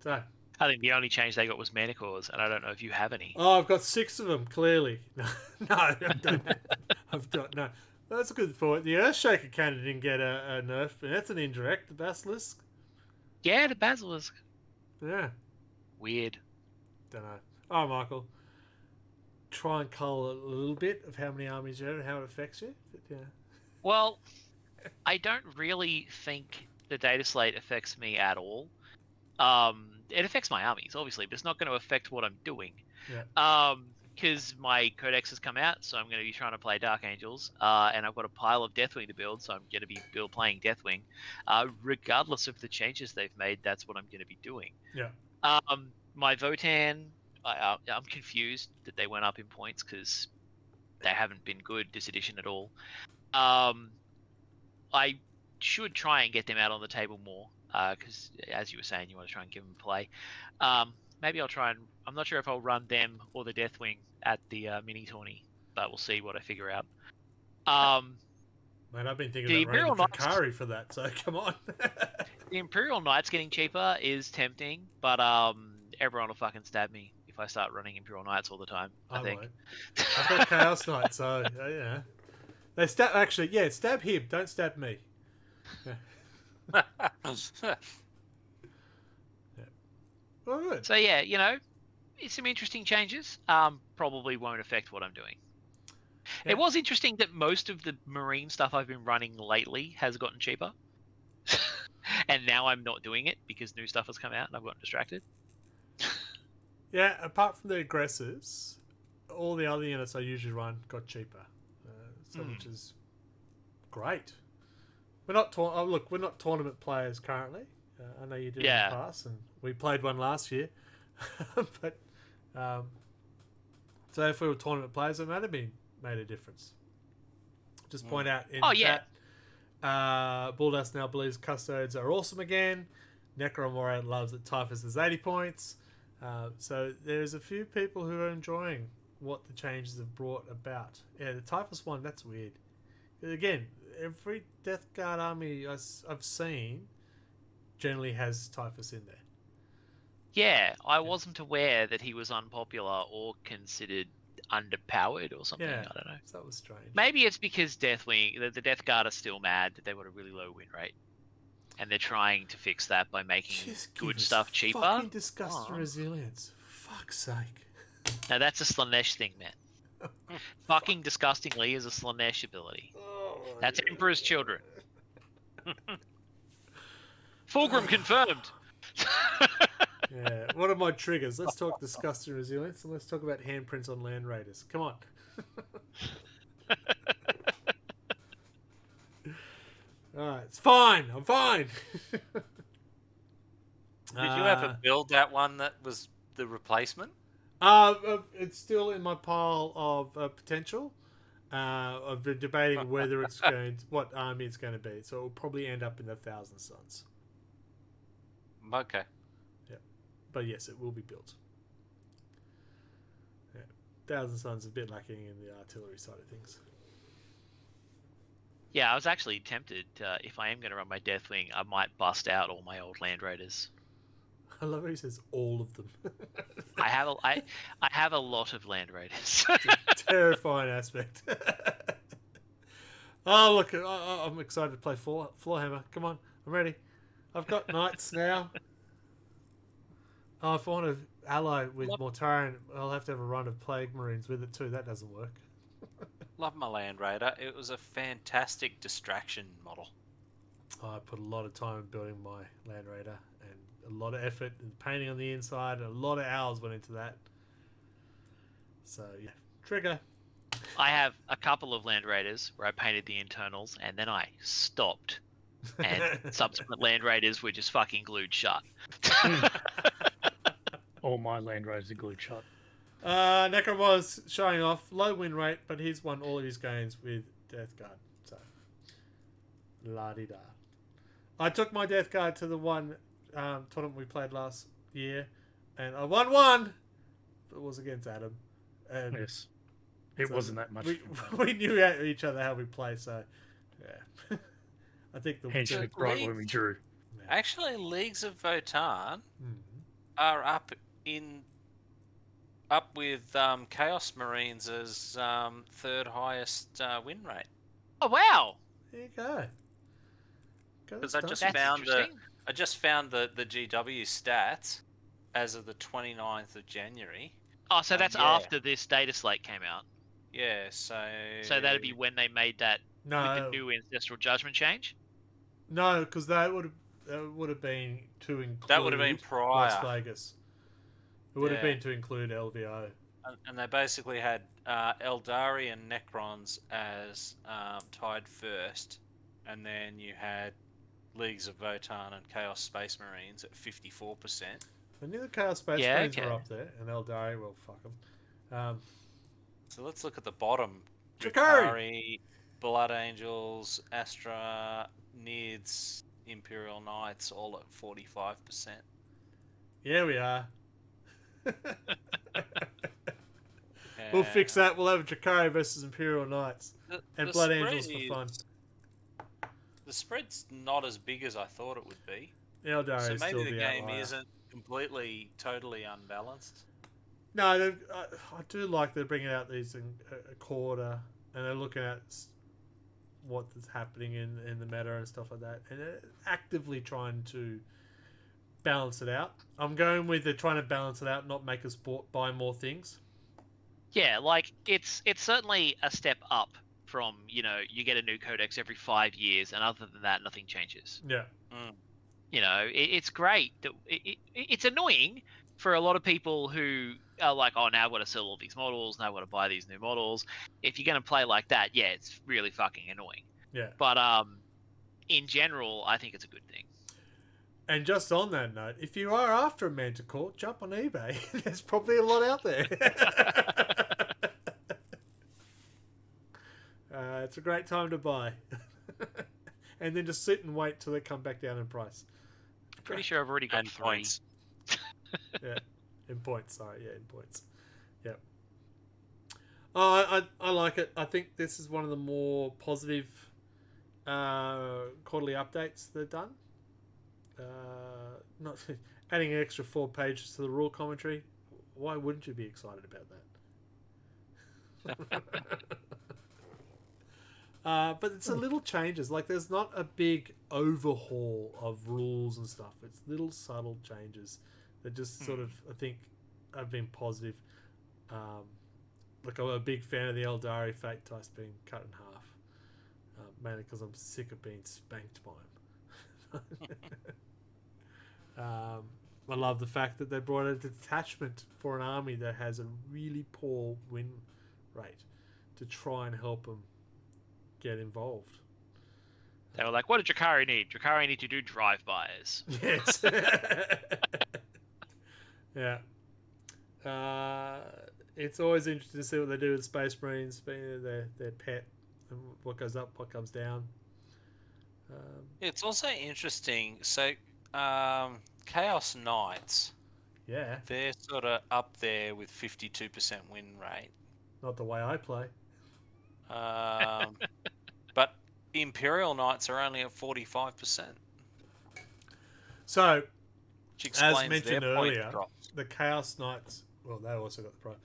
So, I think the only change they got was mana cores, and I don't know if you have any. Oh, I've got 6 of them, clearly. No, I don't. No. That's a good point. The Earthshaker cannon didn't get a nerf, and that's an indirect. The Basilisk. Yeah, the Basilisk. Yeah. Weird. Don't know. Oh, Michael. Try and cull a little bit of how many armies you have and how it affects you. But, yeah. Well, I don't really think the data slate affects me at all. It affects my armies, obviously, but it's not going to affect what I'm doing. Yeah. Because my codex has come out, so I'm going to be trying to play Dark Angels, and I've got a pile of Deathwing to build, so I'm going to be playing Deathwing. Regardless of the changes they've made, that's what I'm going to be doing. Yeah. My Votan, I'm confused that they went up in points because they haven't been good this edition at all. I should try and get them out on the table more, because as you were saying, you want to try and give them play. Maybe I'll try and I'm not sure if I'll run them or the Deathwing at the mini tourney, but we'll see what I figure out. Man, I've been thinking The about running Imperial the Knights, Drakari for that, so come on. the Imperial Knights getting cheaper is tempting, but everyone will fucking stab me if I start running Imperial Knights all the time. I think. won't. I've got Chaos Knight, so yeah. They stab actually, yeah, stab him, don't stab me. Yeah. Well, good. So yeah, it's some interesting changes. Probably won't affect what I'm doing. Yeah. It was interesting that most of the marine stuff I've been running lately has gotten cheaper. And now I'm not doing it because new stuff has come out and I've gotten distracted. Yeah, apart from the aggressors, all the other units I usually run got cheaper. Which is great. We're not we're not tournament players currently. I know you did in the past, and we played one last year. But so if we were tournament players, it might have made a difference. Just point out in chat, Bulldas now believes Custodes are awesome again. Necromora loves that Typhus is 80 points. So there's a few people who are enjoying what the changes have brought about. Yeah, the Typhus one, that's weird. Again, every Death Guard army I've seen generally has Typhus in there. Yeah, I wasn't aware that he was unpopular or considered underpowered or something. Yeah, I don't know. That was strange. Maybe it's because the Death Guard are still mad that they got a really low win rate. And they're trying to fix that by making good stuff cheaper. Fucking disgust and resilience. For fuck's sake. Now that's a Slanesh thing, man. Fucking disgustingly is a Slanesh ability. That's Emperor's Children. Fulgrim confirmed. Yeah. What are my triggers? Let's talk disgust and resilience, and let's talk about handprints on Land Raiders. Come on. Alright, it's fine. I'm fine. Did you ever build that one that was the replacement? It's still in my pile of potential. I've been debating whether it's what army it's going to be. So it will probably end up in the Thousand Sons. Okay. Yeah, but yes, it will be built. Yeah, Thousand Sons is a bit lacking in the artillery side of things. Yeah, I was actually tempted. If I am going to run my Deathwing, I might bust out all my old Land Raiders. I love how he says all of them. I have a lot of Land Raiders. It's a terrifying aspect. Oh look, I'm excited to play Floorhammer. Come on, I'm ready. I've got knights now. Oh, if I want to ally with Mortarion, I'll have to have a run of Plague Marines with it too. That doesn't work. Love my Land Raider. It was a fantastic distraction model. I put a lot of time in building my Land Raider and a lot of effort and painting on the inside. And a lot of hours went into that. So yeah, trigger. I have a couple of Land Raiders where I painted the internals and then I stopped. And subsequent Land Raiders were just fucking glued shut. All my Land Raiders are glued shut. Necro was showing off low win rate, but he's won all of his games with Death Guard. So, la-di-da. I took my Death Guard to the one tournament we played last year, and I won one, but it was against Adam. And yes, it wasn't that much. We knew each other how we play, so yeah. I think the handshake right when we drew. Yeah. Actually, Leagues of Votan are up with Chaos Marines as third highest win rate. Oh wow! There you go. Because I just found the GW stats as of the 29th of January. Oh, so that's after this data slate came out. Yeah, so that'd be when they made that with the new Ancestral Judgment change. No, because that would have been to include. That would have been prior. Las Vegas. It would have been to include LVO. And they basically had Eldari and Necrons as tied first, and then you had Leagues of Votan and Chaos Space Marines at 54%. I knew the Chaos Space Marines were up there, and Eldari, well, fuck them. So let's look at the bottom. Drakari! Blood Angels, Astra, Nids, Imperial Knights, all at 45%. Yeah, we are. We'll fix that. We'll have Drakari versus Imperial Knights and The Blood spread Angels for fun. The spread's not as big as I thought it would be. Eldar So is maybe still the the game outlier. isn't completely, totally unbalanced. No, I do like they're bringing out these in a quarter, and they're looking at what is happening in the meta and stuff like that, and they're actively trying to balance it out. I'm going with they're trying to balance it out, not make us buy more things. Yeah, like it's certainly a step up from, you know, you get a new codex every 5 years, and other than that, nothing changes. Yeah. You know, it's great. That it's annoying for a lot of people who are like, oh, now I've got to sell all these models, now I've got to buy these new models. If you're going to play like that, yeah, it's really fucking annoying. Yeah. But in general, I think it's a good thing. And just on that note, if you are after a Manticore, jump on eBay. There's probably a lot out there. It's a great time to buy. And then just sit and wait till they come back down in price. Pretty sure I've already got And 3. points. Yeah, in points. Sorry, yeah, in points. Yep. Oh, I like it. I think this is one of the more positive quarterly updates they've done. Not adding an extra 4 pages to the rule commentary. Why wouldn't you be excited about that? But it's a little changes. Like there's not a big overhaul of rules and stuff. It's little subtle changes that just sort of I think have been positive. Like I'm a big fan of the Eldari Fate Dice being cut in half, mainly because I'm sick of being spanked by them. I love the fact that they brought a detachment for an army that has a really poor win rate to try and help them get involved. They were like, what did Drakari need? Drakari need to do drive-bys. Yes. Yeah. It's always interesting to see what they do with Space Marines, being their pet, and what goes up, what comes down. It's also interesting. So, Chaos Knights, Yeah, they're sort of up there with 52% win rate. not the way I play. But Imperial Knights are only at 45%. So, Which explains as mentioned their point earlier, drops. the Chaos Knights, well, they also got the prize.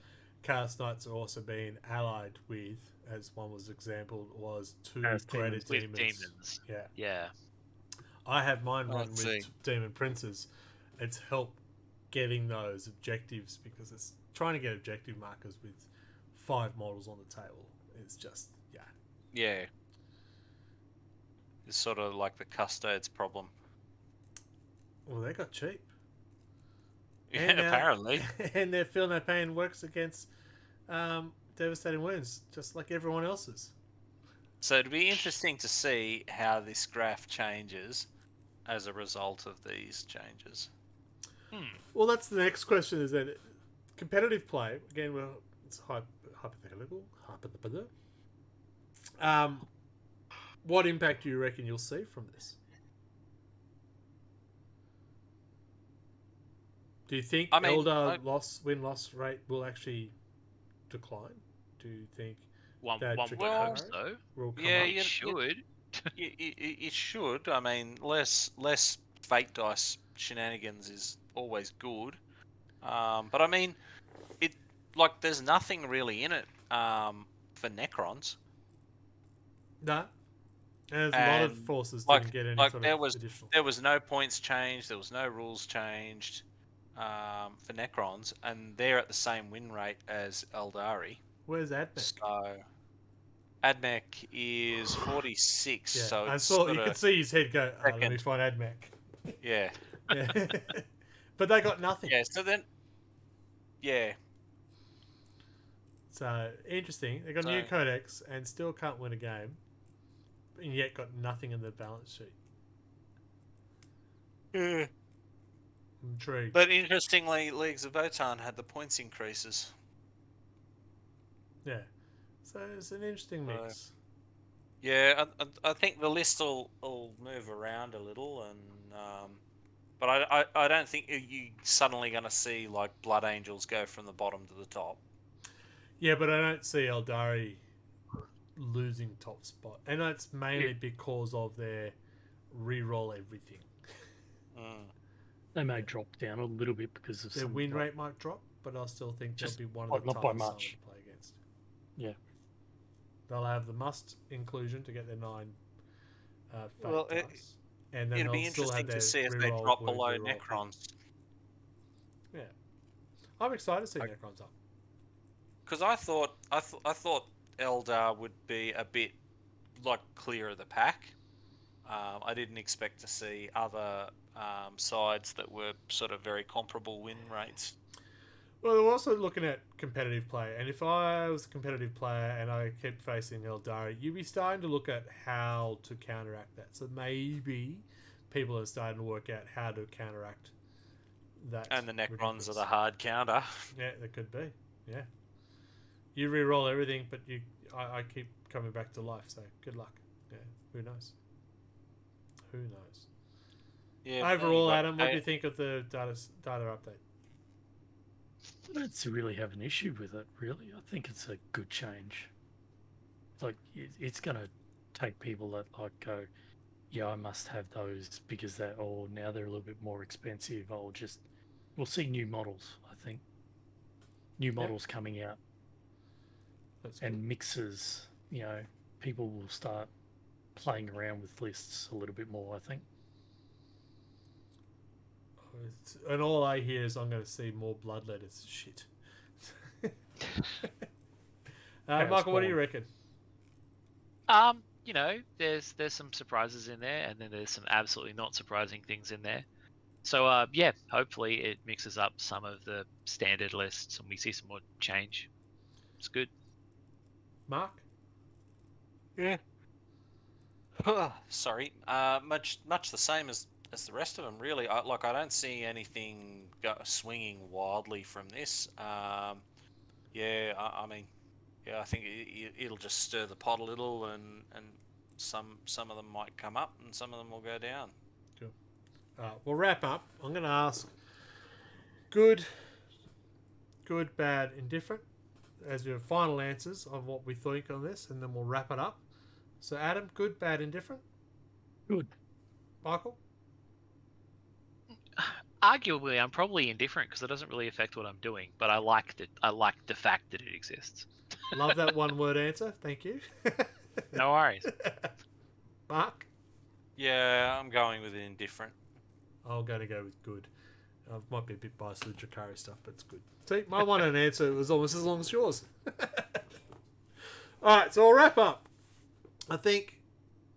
Chaos Knights are also being allied with, as one was example, was 2 As greater demons. With demons. demons. Yeah. Yeah. I have mine run Let's with see. Demon Princes. It's helped getting those objectives because it's trying to get objective markers with 5 models on the table. It's just, yeah. Yeah. It's sort of like the Custodes problem. Well, they got cheap. Yeah, And, apparently. And their Feel No Pain works against devastating wounds, just like everyone else's. So it'd be interesting to see how this graph changes as a result of these changes. Well, that's the next question, is that competitive play, again, well, it's hypothetical. What impact do you reckon you'll see from this? Do you think Eldar win-loss rate will actually decline? Do you think One that would hope so. will come Yeah, up? It should. It should. I mean, less fate dice shenanigans is always good. But I mean, it like there's nothing really in it for Necrons. No. And there's a lot of And, forces like- didn't get any like sort there of was- additional. There was no points changed. There was no rules changed for Necrons, and they're at the same win rate as Eldari. Where's Admech? So Admech is 46. Yeah, So I it's saw. sort You of, could see his head go. Let me second. find Admech. yeah. Yeah. But they got nothing. Yeah, so then, yeah, So interesting. They got a new So- codex and still can't win a game, and yet got nothing in the balance sheet. I'm intrigued. but interestingly, Leagues of Votan had the points increases. Yeah. So it's an interesting mix. Yeah, I think the list will move around a little, and but I don't think you suddenly going to see like Blood Angels go from the bottom to the top. Yeah, but I don't see Eldari losing top spot, and that's mainly Yeah. because of their re-roll everything. Mm. They may drop down a little bit because of Their some win rate might drop, but I still think they'll Just be one by- of the not by toughest much. to play against. Yeah. They'll have the must inclusion to get their 9 fate Well, dice, and then It'll they'll be still have interesting their to see if they re-roll drop blue, below re-roll pink. Necrons, Yeah, I'm excited to see I- Necrons up. because I thought Eldar would be a bit like clear of the pack. I didn't expect to see other sides that were sort of very comparable win rates. Well, we're also looking at competitive play, and if I was a competitive player and I kept facing Eldari, you'd be starting to look at how to counteract that. So maybe people are starting to work out how to counteract that. And the Necrons are ridiculous. the hard counter. Yeah, that could be. Yeah, you re-roll everything, but I keep coming back to life. So good luck. Yeah, who knows? Who knows? Yeah. Overall, Adam, what do you think of the data update? I don't really have an issue with it, really. I think it's a good change. Like, it's going to take people that, like, go, yeah, I must have those because now they're a little bit more expensive. We'll see new models, I think. New models coming out. That's And good. mixes, people will start playing around with lists a little bit more, I think. And all I hear is I'm going to see more bloodletters. Shit. Michael, what do you reckon? There's some surprises in there, and then there's some absolutely not surprising things in there. So yeah, hopefully it mixes up some of the standard lists, and we see some more change. It's good. Mark? Yeah. Sorry. Much the same as the rest of them, really. I don't see anything swinging wildly from this. Yeah. I mean, yeah. I think it'll just stir the pot a little, and some of them might come up, and some of them will go down. Cool. We'll wrap up. I'm going to ask good, bad, indifferent as your final answers of what we think on this, and then we'll wrap it up. So, Adam, good, bad, indifferent. Good. Michael? Arguably, I'm probably indifferent because it doesn't really affect what I'm doing, but I like the fact that it exists. Love that one word answer. Thank you. No worries. Mark? Yeah, I'm going with indifferent. I'm going to go with good. I might be a bit biased with Drakari stuff, but it's good. See, my one and answer was almost as long as yours. Alright, so I'll wrap up. I think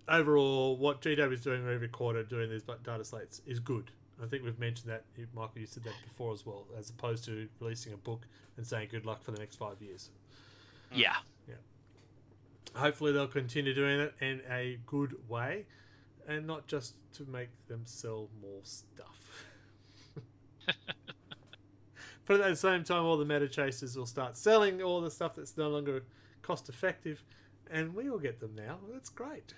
overall what GW is doing every quarter, doing these data slates, is good. I think we've mentioned that. Michael, you said that before as well, as opposed to releasing a book and saying good luck for the next 5 years. Yeah. Hopefully they'll continue doing it in a good way and not just to make them sell more stuff. But at the same time, all the meta chasers will start selling all the stuff that's no longer cost effective, and we will get them now. That's great.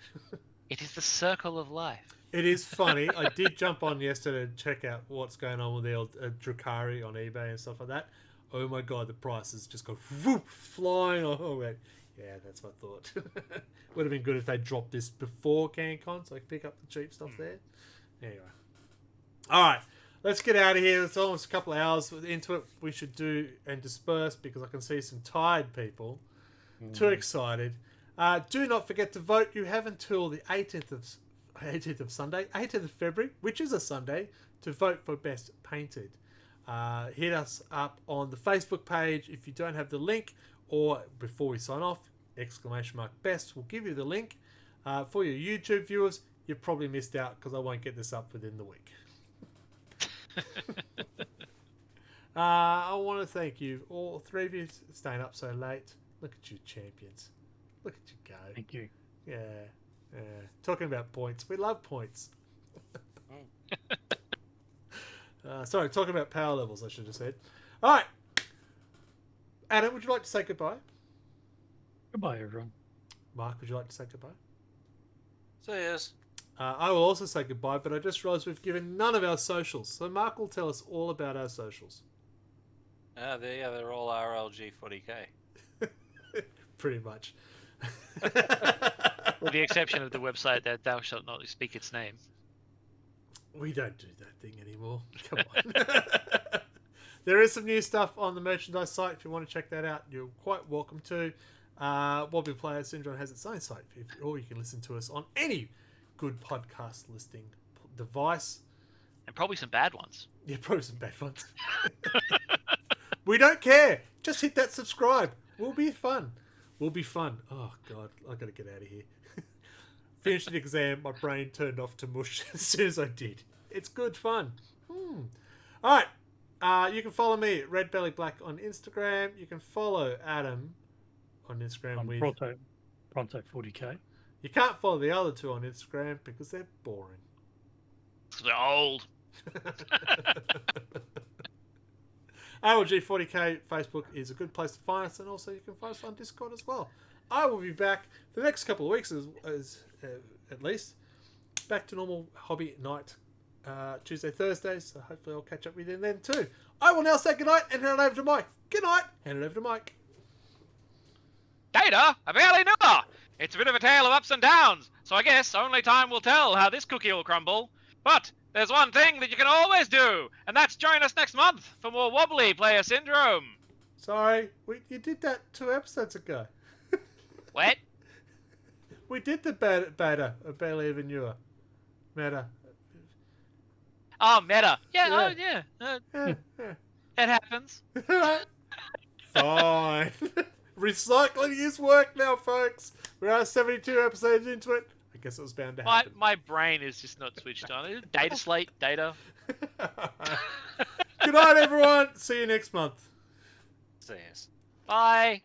It is the circle of life. It is funny. I did jump on yesterday to check out what's going on with the old Drakari on eBay and stuff like that. Oh my god, the prices just go whoop, flying. Oh, wait. Yeah, that's what I thought. Would have been good if they dropped this before CanCon so I could pick up the cheap stuff there. Anyway. Alright, let's get out of here. It's almost a couple of hours into it. We should do and disperse because I can see some tired people. Too excited. Do not forget to vote. You have until the 18th of February, which is a Sunday, to vote for Best Painted. Hit us up on the Facebook page if you don't have the link, or before we sign off, !best will give you the link. For your YouTube viewers, you've probably missed out because I won't get this up within the week. I want to thank you, all three of you, staying up so late. Look at you, champions. Look at you go. Thank you. Yeah. Talking about points. We love points. Sorry, talking about power levels, I should have said. All right. Adam, would you like to say goodbye? Goodbye, everyone. Mark, would you like to say goodbye? So yes. I will also say goodbye, but I just realised we've given none of our socials. So Mark will tell us all about our socials. They're all RLG 40k. Pretty much. With the exception of the website that thou shalt not speak its name. We don't do that thing anymore. Come on. There is some new stuff on the merchandise site. If you want to check that out, you're quite welcome to. Wobbly Player Syndrome has its own site, or you can listen to us on any good podcast listing device. And probably some bad ones. Yeah, probably some bad ones. We don't care. Just hit that subscribe. We'll be fun. We'll be fun. Oh, God. I got to get out of here. Finished the exam. My brain turned off to mush as soon as I did. It's good fun. All right. You can follow me at RedBellyBlack on Instagram. You can follow Adam on Instagram with Pronto 40k. You can't follow the other two on Instagram because they're boring. They're old. RLG40k Facebook is a good place to find us, and also you can find us on Discord as well. I will be back the next couple of weeks, as at least, back to normal hobby night, Tuesday, Thursdays. So hopefully I'll catch up with you then too. I will now say goodnight and hand it over to Mike. Good night. Hand it over to Mike. Data? I barely knew her. It's a bit of a tale of ups and downs, so I guess only time will tell how this cookie will crumble. But there's one thing that you can always do, and that's join us next month for more Wobbly Player Syndrome. Sorry, you did that 2 episodes ago. What? We did the beta of Barely Even Newer. Meta. Oh, meta. Yeah, Yeah. oh, yeah. Yeah. It happens. Fine. Recycling is work now, folks. We are 72 episodes into it. I guess it was bound to happen. My brain is just not switched on. Dataslate, data. Good night, everyone. See you next month. So yes. Bye.